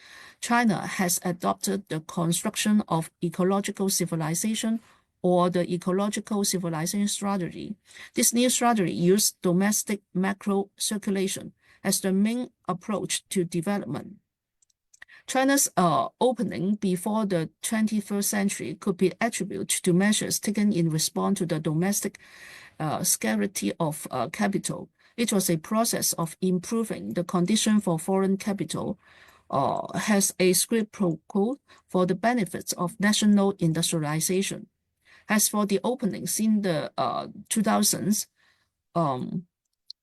China has adopted the construction of ecological civilization or the ecological civilization strategy. This new strategy used domestic macro circulation as the main approach to development. China's opening before the 21st century could be attributed to measures taken in response to the domestic scarcity of capital. It was a process of improving the condition for foreign capital, has a script protocol for the benefits of national industrialization. As for the openings in the 2000s,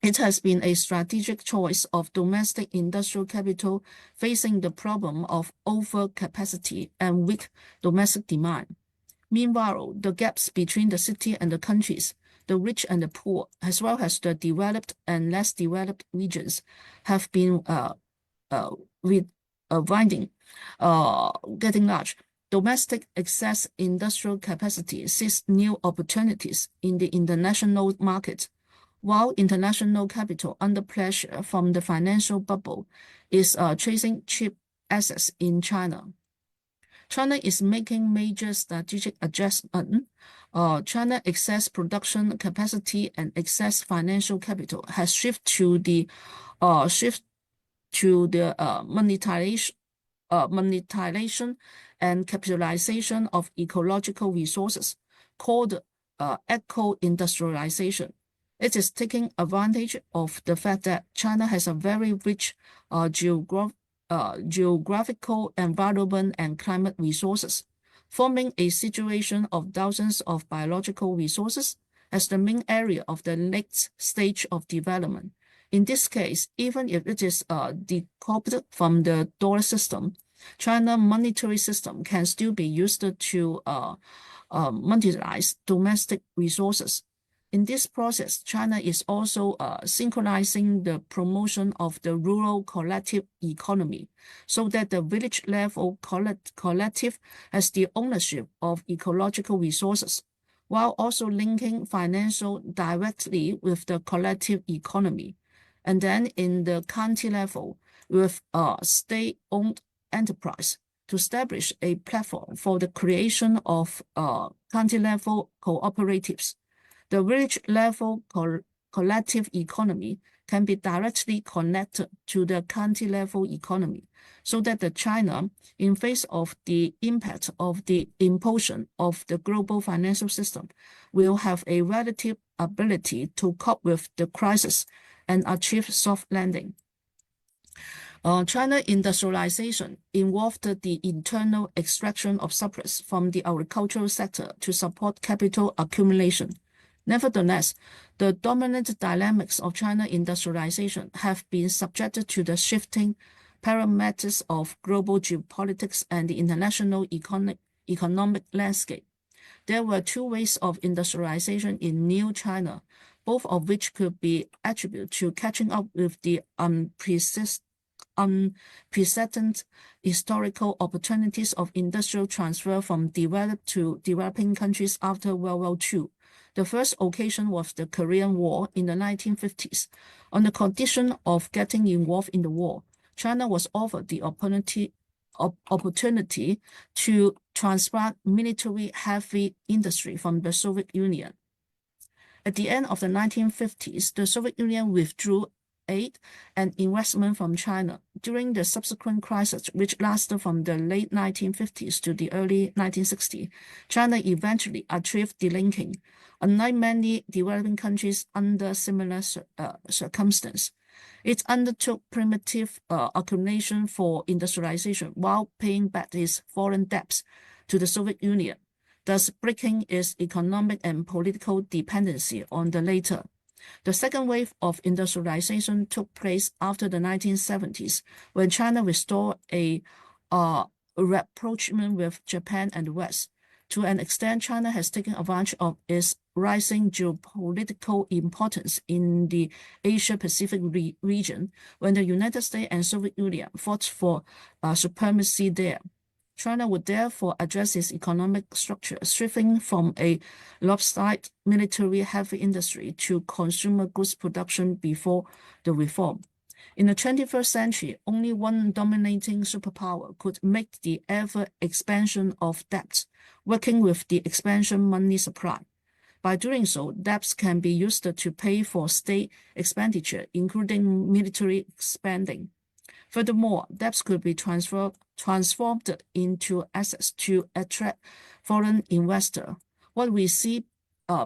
it has been a strategic choice of domestic industrial capital facing the problem of overcapacity and weak domestic demand. Meanwhile, the gaps between the city and the countries the rich and the poor, as well as the developed and less developed regions, have been getting large. Domestic excess industrial capacity sees new opportunities in the international market, while international capital under pressure from the financial bubble is chasing cheap assets in China. China is making major strategic adjustment. China excess production capacity and excess financial capital has shifted to the monetization and capitalization of ecological resources, called eco-industrialization. It is taking advantage of the fact that China has a very rich geographical environment and climate resources, forming a situation of thousands of biological resources as the main area of the next stage of development. In this case, even if it is decoupled from the dollar system, China's monetary system can still be used to monetize domestic resources. In this process, China is also synchronizing the promotion of the rural collective economy so that the village level collective has the ownership of ecological resources, while also linking financial directly with the collective economy. And then in the county level, with state-owned enterprise to establish a platform for the creation of county-level cooperatives. The village-level collective economy can be directly connected to the county-level economy, so that the China, in face of the impact of the implosion of the global financial system, will have a relative ability to cope with the crisis and achieve soft landing. China industrialization involved the internal extraction of surplus from the agricultural sector to support capital accumulation. Nevertheless, the dominant dynamics of China industrialization have been subjected to the shifting parameters of global geopolitics and the international economic landscape. There were two waves of industrialization in New China, both of which could be attributed to catching up with the unprecedented historical opportunities of industrial transfer from developed to developing countries after World War II. The first occasion was the Korean War in the 1950s. On the condition of getting involved in the war, China was offered the opportunity to transfer military heavy industry from the Soviet Union. At the end of the 1950s, the Soviet Union withdrew aid and investment from China. During the subsequent crisis, which lasted from the late 1950s to the early 1960s, China eventually achieved delinking. Unlike many developing countries under similar circumstances, it undertook primitive accumulation for industrialization while paying back its foreign debts to the Soviet Union, thus breaking its economic and political dependency on the latter. The second wave of industrialization took place after the 1970s, when China restored a rapprochement with Japan and the West. To an extent, China has taken advantage of its rising geopolitical importance in the Asia-Pacific region when the United States and Soviet Union fought for supremacy there. China would therefore address its economic structure, shifting from a lopsided military heavy industry to consumer goods production before the reform. In the 21st century, only one dominating superpower could make the ever-expansion of debts, working with the expansion money supply. By doing so, debts can be used to pay for state expenditure, including military spending. Furthermore, debts could be transformed into assets to attract foreign investors. What we see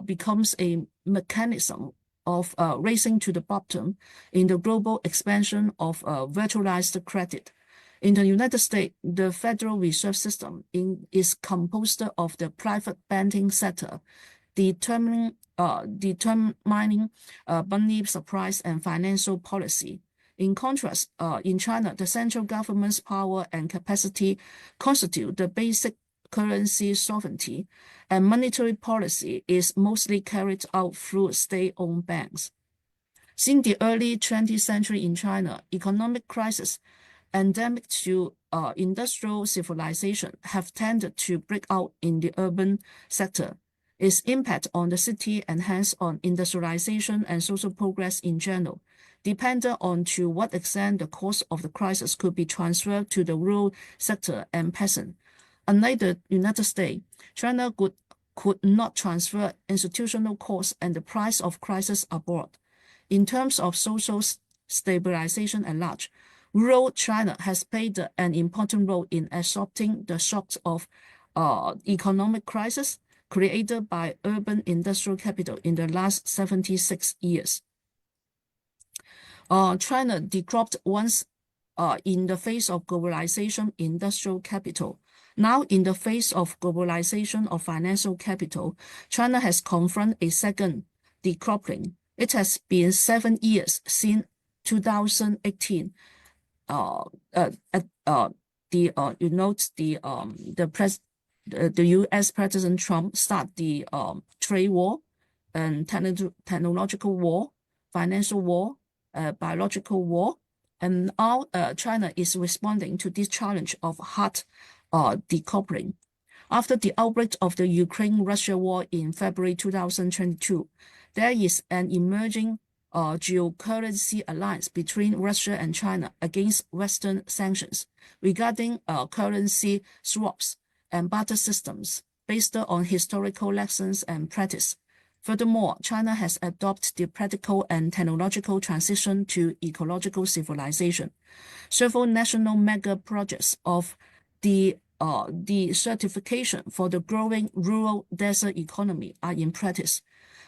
becomes a mechanism of racing to the bottom in the global expansion of virtualized credit. In the United States, the Federal Reserve System is composed of the private banking sector, determining money supplies and financial policy. In contrast, in China, the central government's power and capacity constitute the basic currency sovereignty, and monetary policy is mostly carried out through state-owned banks. Since the early 20th century in China, economic crisis endemic to industrial civilization have tended to break out in the urban sector. Its impact on the city and hence on industrialization and social progress in general depended on to what extent the cause of the crisis could be transferred to the rural sector and peasant. Unlike the United States, China could not transfer institutional costs and the price of crisis abroad. In terms of social stabilization at large, rural China has played an important role in absorbing the shocks of economic crisis created by urban industrial capital in the last 76 years. China decropped once in the face of globalization industrial capital. Now, in the face of globalization of financial capital, China has confronted a second decropping. It has been 7 years since 2018. The U.S. President Trump started the trade war and technological war, financial war, biological war, and now China is responding to this challenge of hard decoupling. After the outbreak of the Ukraine-Russia war in February 2022, there is an emerging geocurrency alliance between Russia and China against Western sanctions regarding currency swaps and barter systems based on historical lessons and practice. Furthermore, China has adopted the practical and technological transition to ecological civilization. Several national mega projects of the certification for the growing rural desert economy are in practice.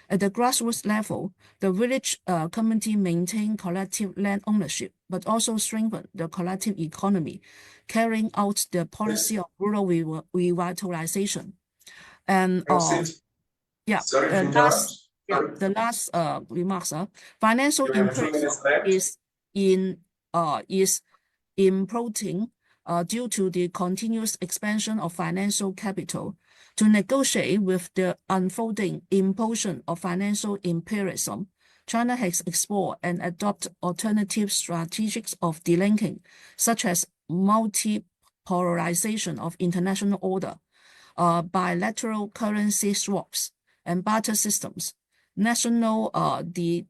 At the grassroots level, the village community maintain collective land ownership, but also strengthen the collective economy, carrying out the policy of rural revitalization. And yeah, the last remarks are financial improvement is imploding due to the continuous expansion of financial capital. To negotiate with the unfolding implosion of financial imperialism, China has explored and adopted alternative strategies of delinking, such as multipolarization of international order, bilateral currency swaps, and barter systems. National the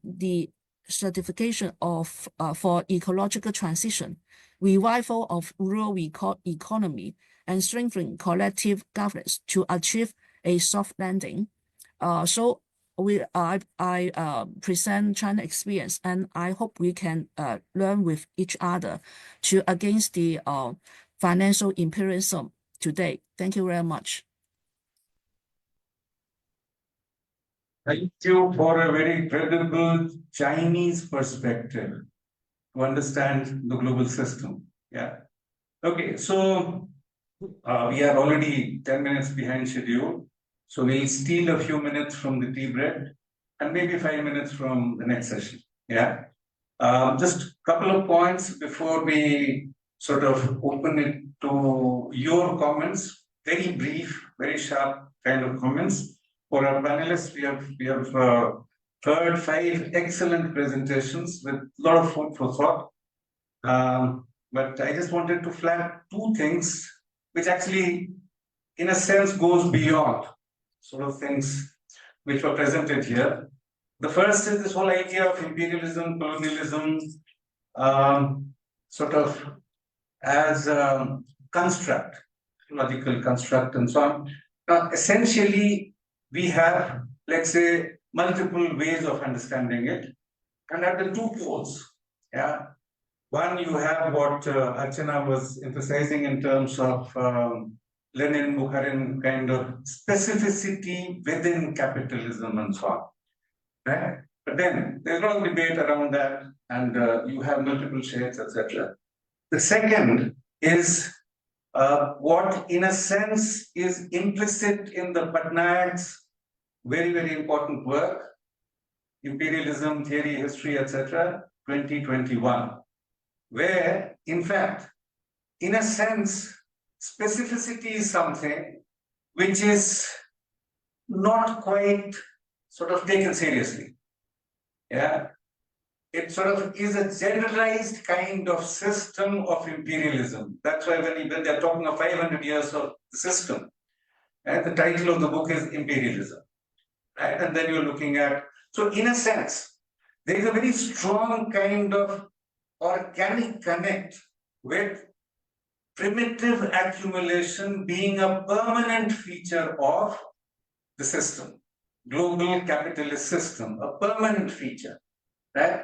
certification of for ecological transition, revival of rural economy, and strengthening collective governance to achieve a soft landing. So I present China experience, and I hope we can learn with each other to against the financial imperialism today. Thank you very much. Thank you for a very credible Chinese perspective to understand the global system. Yeah. Okay, so we are already 10 minutes behind schedule. So we'll steal a few minutes from the tea break and maybe 5 minutes from the next session. Yeah. Just a couple of points before we sort of open it to your comments. Very brief, very sharp kind of comments. For our panelists, we have heard 5 excellent presentations with a lot of food for thought. But I just wanted to flag 2 things which actually, in a sense, goes beyond sort of things which were presented here. The first is this whole idea of imperialism, colonialism, sort of as a construct, logical construct, and so on. Essentially, we have, let's say, multiple ways of understanding it, and at the 2 poles. Yeah. One, you have what Archana was emphasizing in terms of Lenin, Bukharin kind of specificity within capitalism and so on. Right? But then there's a lot of debate around that, and you have multiple shades, etc. The second is what, in a sense, is implicit in the Patnaik's very, very important work, Imperialism, Theory, History, etc., 2021. Where, in fact, in a sense, specificity is something which is not quite sort of taken seriously. Yeah, it sort of is a generalized kind of system of imperialism. That's why when they're talking of 500 years of the system, and the title of the book is Imperialism, right? And then you're looking at, so in a sense, there is a very strong kind of organic connect with primitive accumulation being a permanent feature of the system, global capitalist system, a permanent feature, right?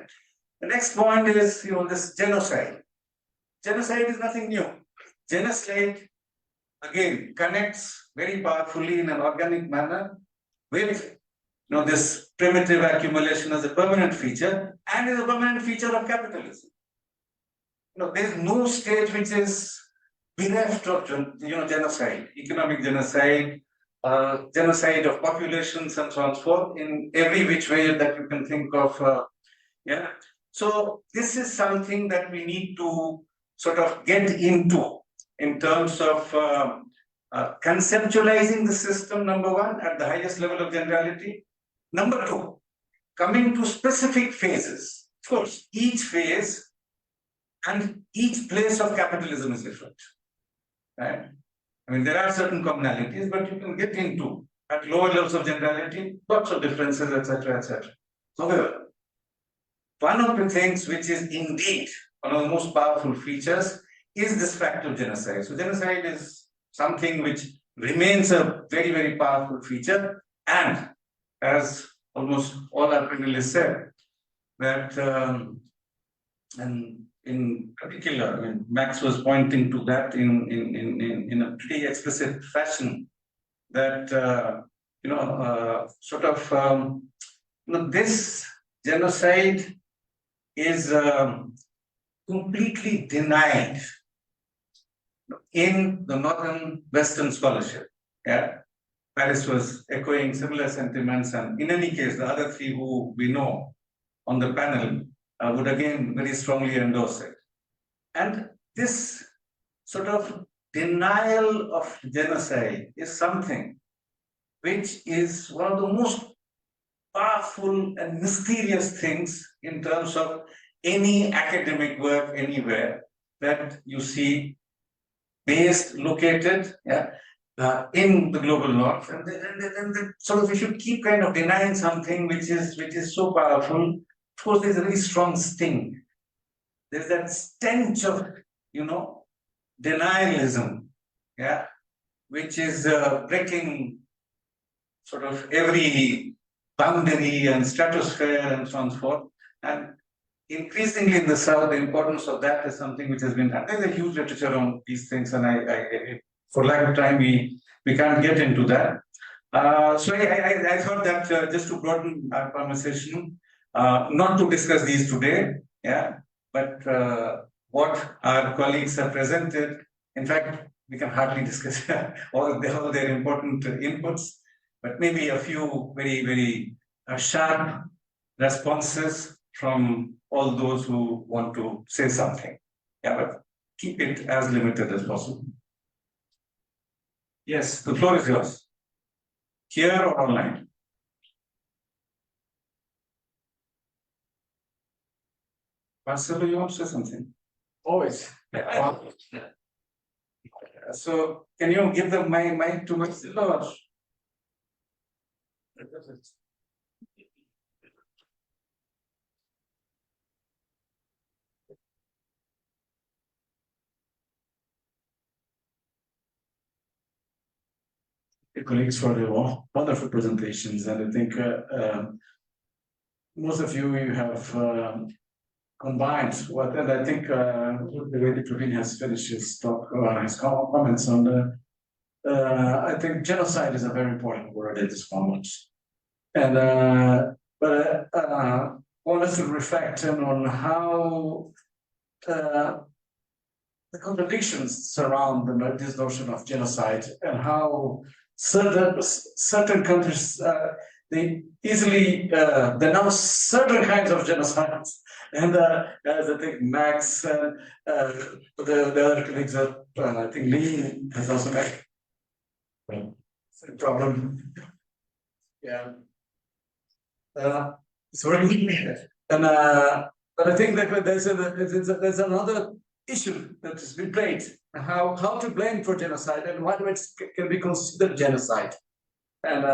The next point is, this genocide. Genocide is nothing new. Genocide, again, connects very powerfully in an organic manner with this primitive accumulation as a permanent feature, and is a permanent feature of capitalism. There's no state which is bereft of genocide, economic genocide, genocide of populations, and so on and so forth, in every which way that you can think of. Yeah. So this is something that we need to sort of get into in terms of conceptualizing the system, number one, at the highest level of generality. Number two, coming to specific phases. Of course, each phase and each place of capitalism is different, right? I mean, there are certain commonalities, but you can get into, at lower levels of generality, lots of differences, etc., etc. However, one of the things which is indeed one of the most powerful features is this fact of genocide. So genocide is something which remains a very, very powerful feature, and as almost all our panelists said, that and in particular, I mean, Max was pointing to that in a pretty explicit fashion, that this genocide is completely denied in the northern Western scholarship. Yeah, Paris was echoing similar sentiments, and in any case, the other three who we know on the panel would again very strongly endorse it. And this sort of denial of genocide is something which is one of the most powerful and mysterious things in terms of any academic work anywhere that you see based, located, in the global north. And then sort of we should keep kind of denying something which is so powerful. Of course, there's a very strong sting. There's that stench of, denialism, which is breaking sort of every boundary and stratosphere and so on and so forth. And increasingly in the South, the importance of that is something which has been, and there's a huge literature on these things, and I for lack of time, we can't get into that. So I thought that just to broaden our conversation, not to discuss these today, but what our colleagues have presented. In fact, we can hardly discuss all their important inputs, but maybe a few very, very sharp responses from all those who want to say something. But keep it as limited as possible. Yes, the floor is yours. Here or online? Marcelo, you want to say something? Always. So, can you give the mic to Marcelo? Colleagues, for the wonderful presentations, and I think most of you have combined what, and I think the way that Praveen has finished his talk, his comments on I think genocide is a very important word at this moment, and but I want us to reflect on how the contradictions surround this notion of genocide, and how certain countries they easily denounce certain kinds of genocides, and as I think Max and the other colleagues, I think Lee has also made problem. Yeah. It's very and but I think that there's another issue that has been played. How to blame for genocide and what can be considered genocide. And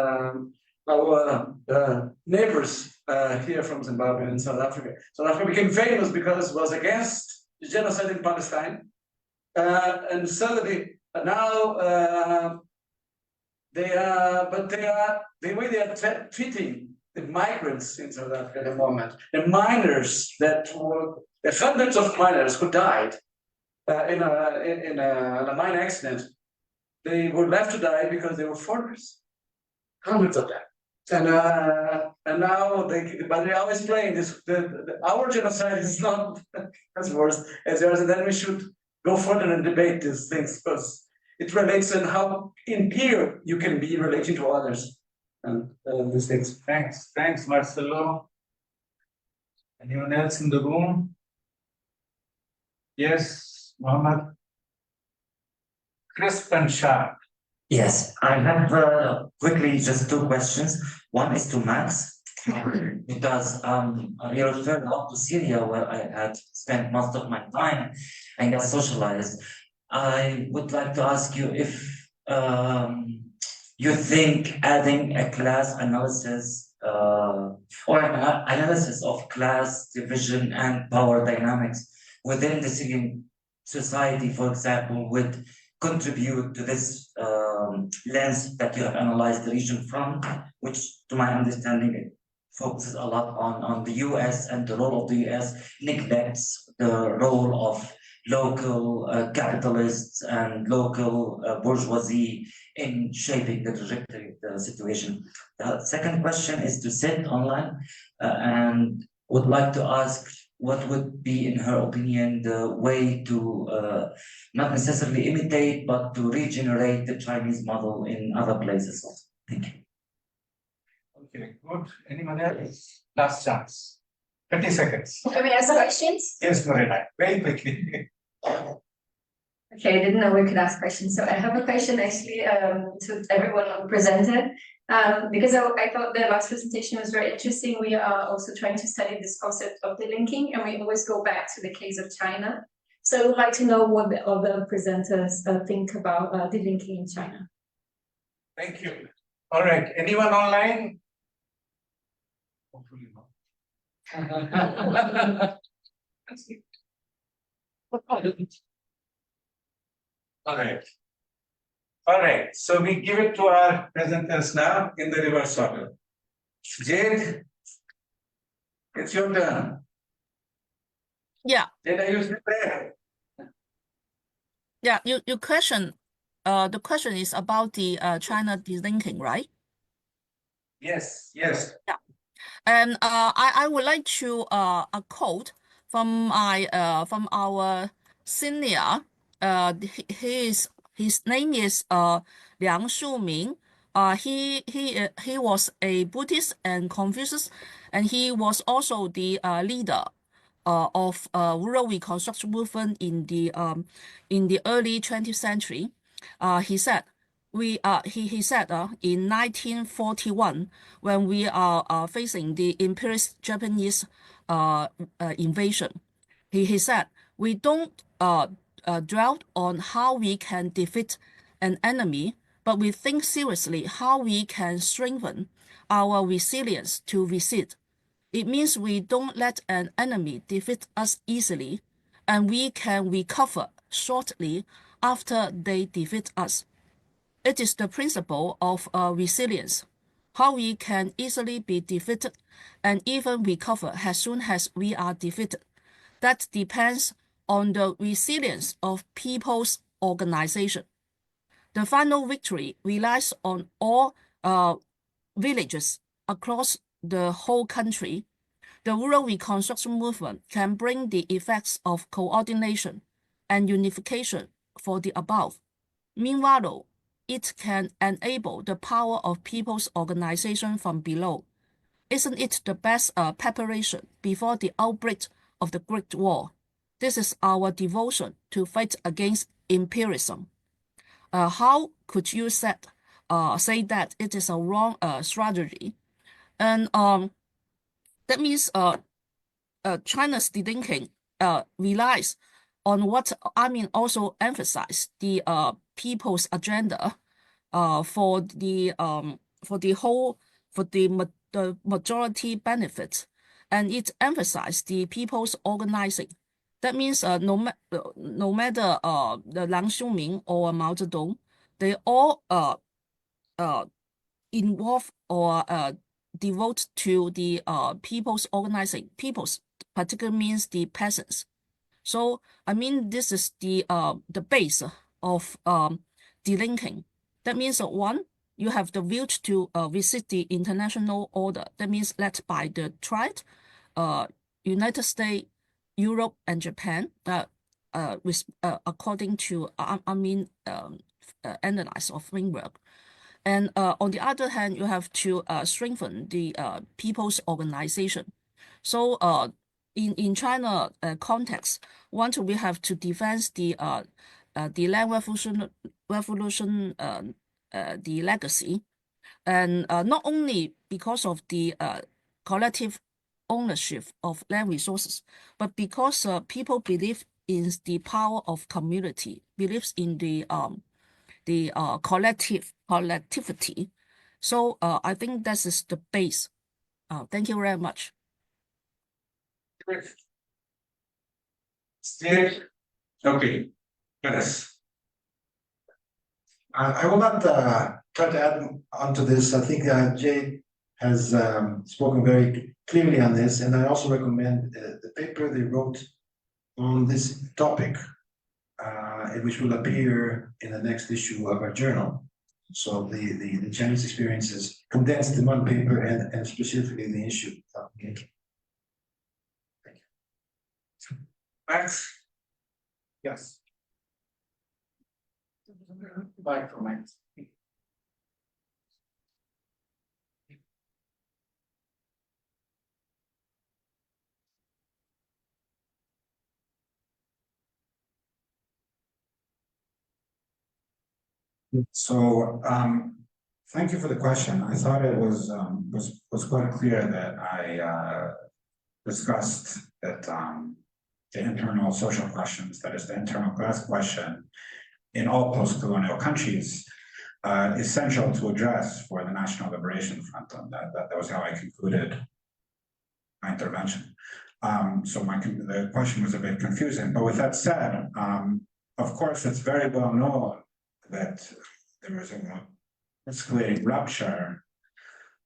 our neighbors here from Zimbabwe and South Africa. South Africa became famous because it was against the genocide in Palestine. And suddenly now the way they are treating the migrants in South Africa at the moment, the miners the hundreds of miners who died in a mine accident, they were left to die because they were foreigners, hundreds of them. And now but they always claim this. Our genocide is not as worse as yours, and then we should go further and debate these things because it relates on how impure you can be relating to others and these things. Thanks, Marcelo. Anyone else in the room? Yes, Mohammed. Crisp and sharp. Yes, I have quickly just two questions. One is to Max, because you referred a lot to Syria, where I had spent most of my time and got socialized. I would like to ask you if you think adding a class analysis or an analysis of class division and power dynamics within the Syrian society, for example, would contribute to this lens that you have analyzed the region from, which to my understanding it focuses a lot on the US, and the role of the US neglects the role of local capitalists and local bourgeoisie in shaping the trajectory of the situation. The second question is to Sid online and would like to ask what would be, in her opinion, the way to not necessarily imitate, but to regenerate the Chinese model in other places also. Thank you. Okay, good. Anyone else? Last chance. 30 seconds. Can we ask questions? Yes, Marina, very quickly. Okay, I didn't know we could ask questions. So I have a question actually to everyone who presented. Because I thought the last presentation was very interesting. We are also trying to study this concept of delinking, and we always go back to the case of China. So I would like to know what the other presenters think about delinking in China. Thank you. All right, anyone online? Hopefully not. All right, so we give it to our presenters now in the reverse order. Jade, it's your turn. Yeah. Jade, are you still there? Yeah, your question, the question is about the China delinking, right? Yes, yes. Yeah. And I would like to a quote from our senior. His name is Liang Shuming. He was a Buddhist and Confucius, and he was also the leader of rural reconstruction movement in the early 20th century. He said he said in 1941, when we are facing the imperialist Japanese invasion, he said, we don't dwell on how we can defeat an enemy, but we think seriously how we can strengthen our resilience to resist. It means we don't let an enemy defeat us easily, and we can recover shortly after they defeat us. It is the principle of resilience, how we can easily be defeated and even recover as soon as we are defeated. That depends on the resilience of people's organization. The final victory relies on all villages across the whole country. The rural reconstruction movement can bring the effects of coordination and unification for the above. Meanwhile, it can enable the power of people's organization from below. Isn't it the best preparation before the outbreak of the Great War? This is our devotion to fight against imperialism. How could you set say that it is a wrong strategy. And that means China's delinking relies on what Armin also emphasized, the people's agenda for the majority benefit, and it emphasized the people's organizing. That means no matter the Lang Xiongming or Mao Zedong, they all involve or devote to the people's organizing. People's particularly means the peasants. So I mean this is the base of delinking. That means one, you have the wish to visit the international order. That means led by the triad, United States, Europe, and Japan. According to analysis of framework. And on the other hand, you have to strengthen the people's organization. So in China context, once we have to defend the land revolution the legacy, and not only because of the collective ownership of land resources, but because people believe in the power of community, believes in the collectivity. So I think that is the base. Thank you very much. Steve? Okay, yes. I will not try to add on to this. I think Jay has spoken very clearly on this, and I also recommend the paper they wrote on this topic, which will appear in the next issue of our journal. So the Chinese experience is condensed in one paper and specifically the issue. Okay. Thank you. Max? Yes. Bye for Max. So thank you for the question. I thought it was quite clear that I discussed that the internal social questions, that is the internal class question, in all post-colonial countries, essential to address for the National Liberation Front. And that was how I concluded my intervention. So the question was a bit confusing. But with that said, of course, it's very well known that there was an escalating rupture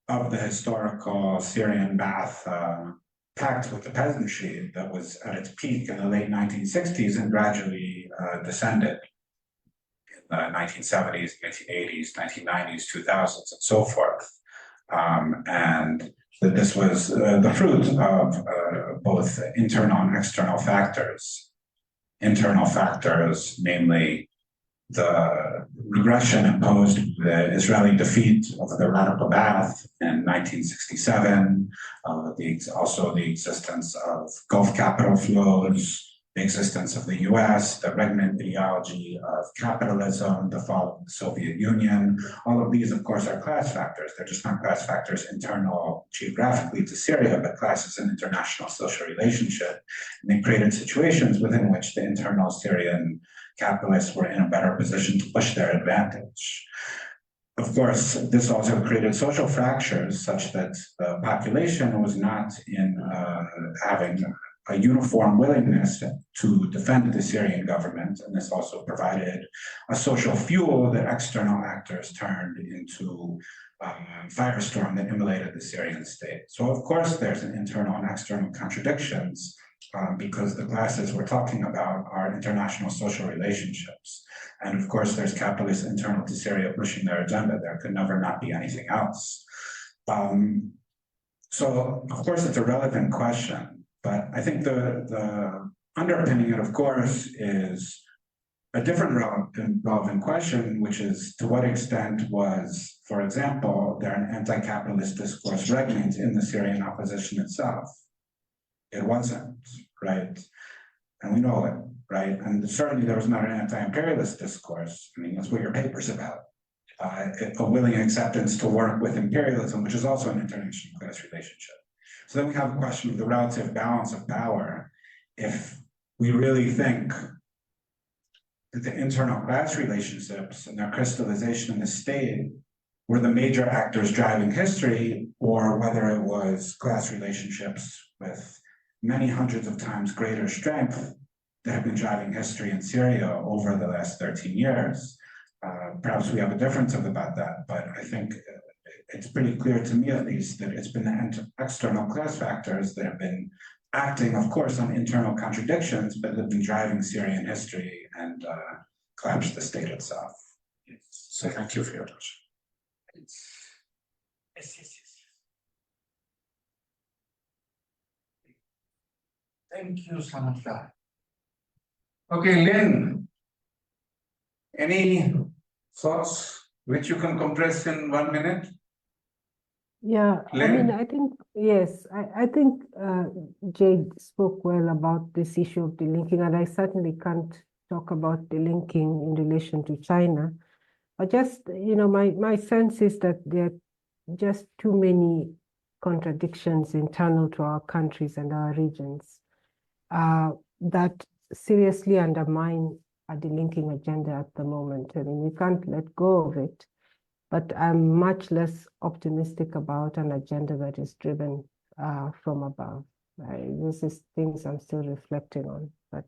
of the historical Syrian Ba'ath pact with the peasantry that was at its peak in the late 1960s and gradually descended in the 1970s, 1980s, 1990s, 2000s, and so forth. And that this was the fruit of both internal and external factors. Internal factors, namely the regression imposed the Israeli defeat of the radical Ba'ath in 1967, also the existence of Gulf capital flows, the existence of the US, the regnant ideology of capitalism, the fall of the Soviet Union. All of these, of course, are class factors. They're just not class factors internal geographically to Syria, but class is an international social relationship. And they created situations within which the internal Syrian capitalists were in a better position to push their advantage. Of course, this also created social fractures such that the population was not in having a uniform willingness to defend the Syrian government, and this also provided a social fuel that external actors turned into firestorm that immolated the Syrian state. So of course there's an internal and external contradictions because the classes we're talking about are international social relationships. And of course there's capitalists internal to Syria pushing their agenda. There could never not be anything else. So of course it's a relevant question. But I think the underpinning it, of course, is a different relevant question, which is to what extent was, for example, there an anti-capitalist discourse regnant in the Syrian opposition itself? It wasn't, right? And we know it, right? And certainly there was not an anti-imperialist discourse. I mean, that's what your paper's about. a willing acceptance to work with imperialism, which is also an international class relationship. So then we have a question of the relative balance of power. If we really think that the internal class relationships and their crystallization in the state were the major actors driving history, or whether it was class relationships with many hundreds of times greater strength that have been driving history in Syria over the last 13 years. Perhaps we have a difference about that, but I think it's pretty clear to me, at least, that it's been the external class factors that have been acting, of course, on internal contradictions, but have been driving Syrian history and collapsed the state itself. So thank you for your attention. Yes. Thank you, Samantha. Okay, Lynn, any thoughts which you can compress in 1 minute? Yeah, I Lynn? mean, I think, yes, I think Jade spoke well about this issue of delinking, and I certainly can't talk about delinking in relation to China. But just, my sense is that there are just too many contradictions internal to our countries and our regions that seriously undermine a delinking agenda at the moment. I mean, we can't let go of it. But I'm much less optimistic about an agenda that is driven from above. This is things I'm still reflecting on, but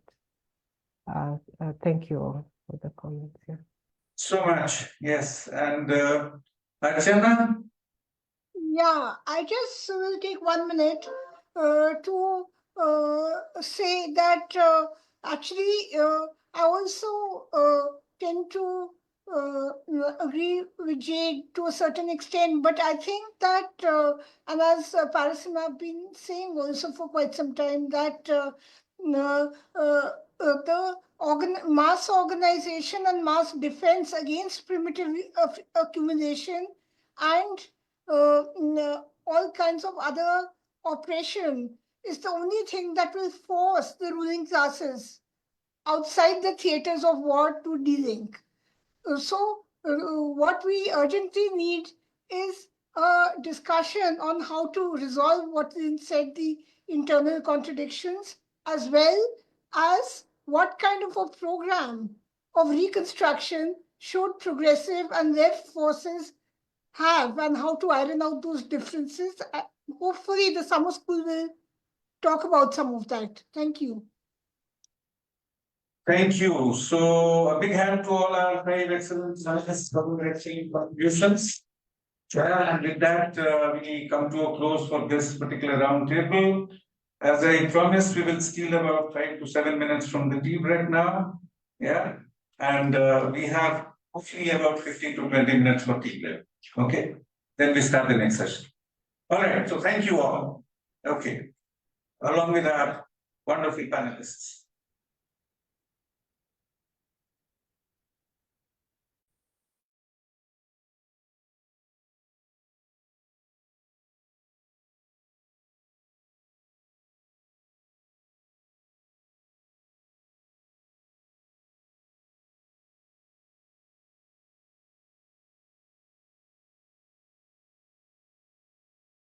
thank you all for the comments. Yeah. So much, yes. And Archana? Yeah, I just will take 1 minute to say that actually I also tend to agree with Jade to a certain extent, but I think that, and as Paris and I have been saying also for quite some time, that the mass organization and mass defense against primitive accumulation and all kinds of other oppression is the only thing that will force the ruling classes outside the theaters of war to delink. So what we urgently need is a discussion on how to resolve what Lynn said, the internal contradictions, as well as what kind of a program of reconstruction should progressive and left forces have, and how to iron out those differences. Hopefully the summer school will talk about some of that. Thank you. Thank you. So a big hand to all our 5 excellent contributions. And with that, we come to a close for this particular roundtable. As I promised, we will steal about 5 to 7 minutes from the tea break now. Yeah. And we have hopefully about 15 to 20 minutes for tea break. Okay. Then we start the next session. All right. So thank you all. Okay. Along with our wonderful panelists.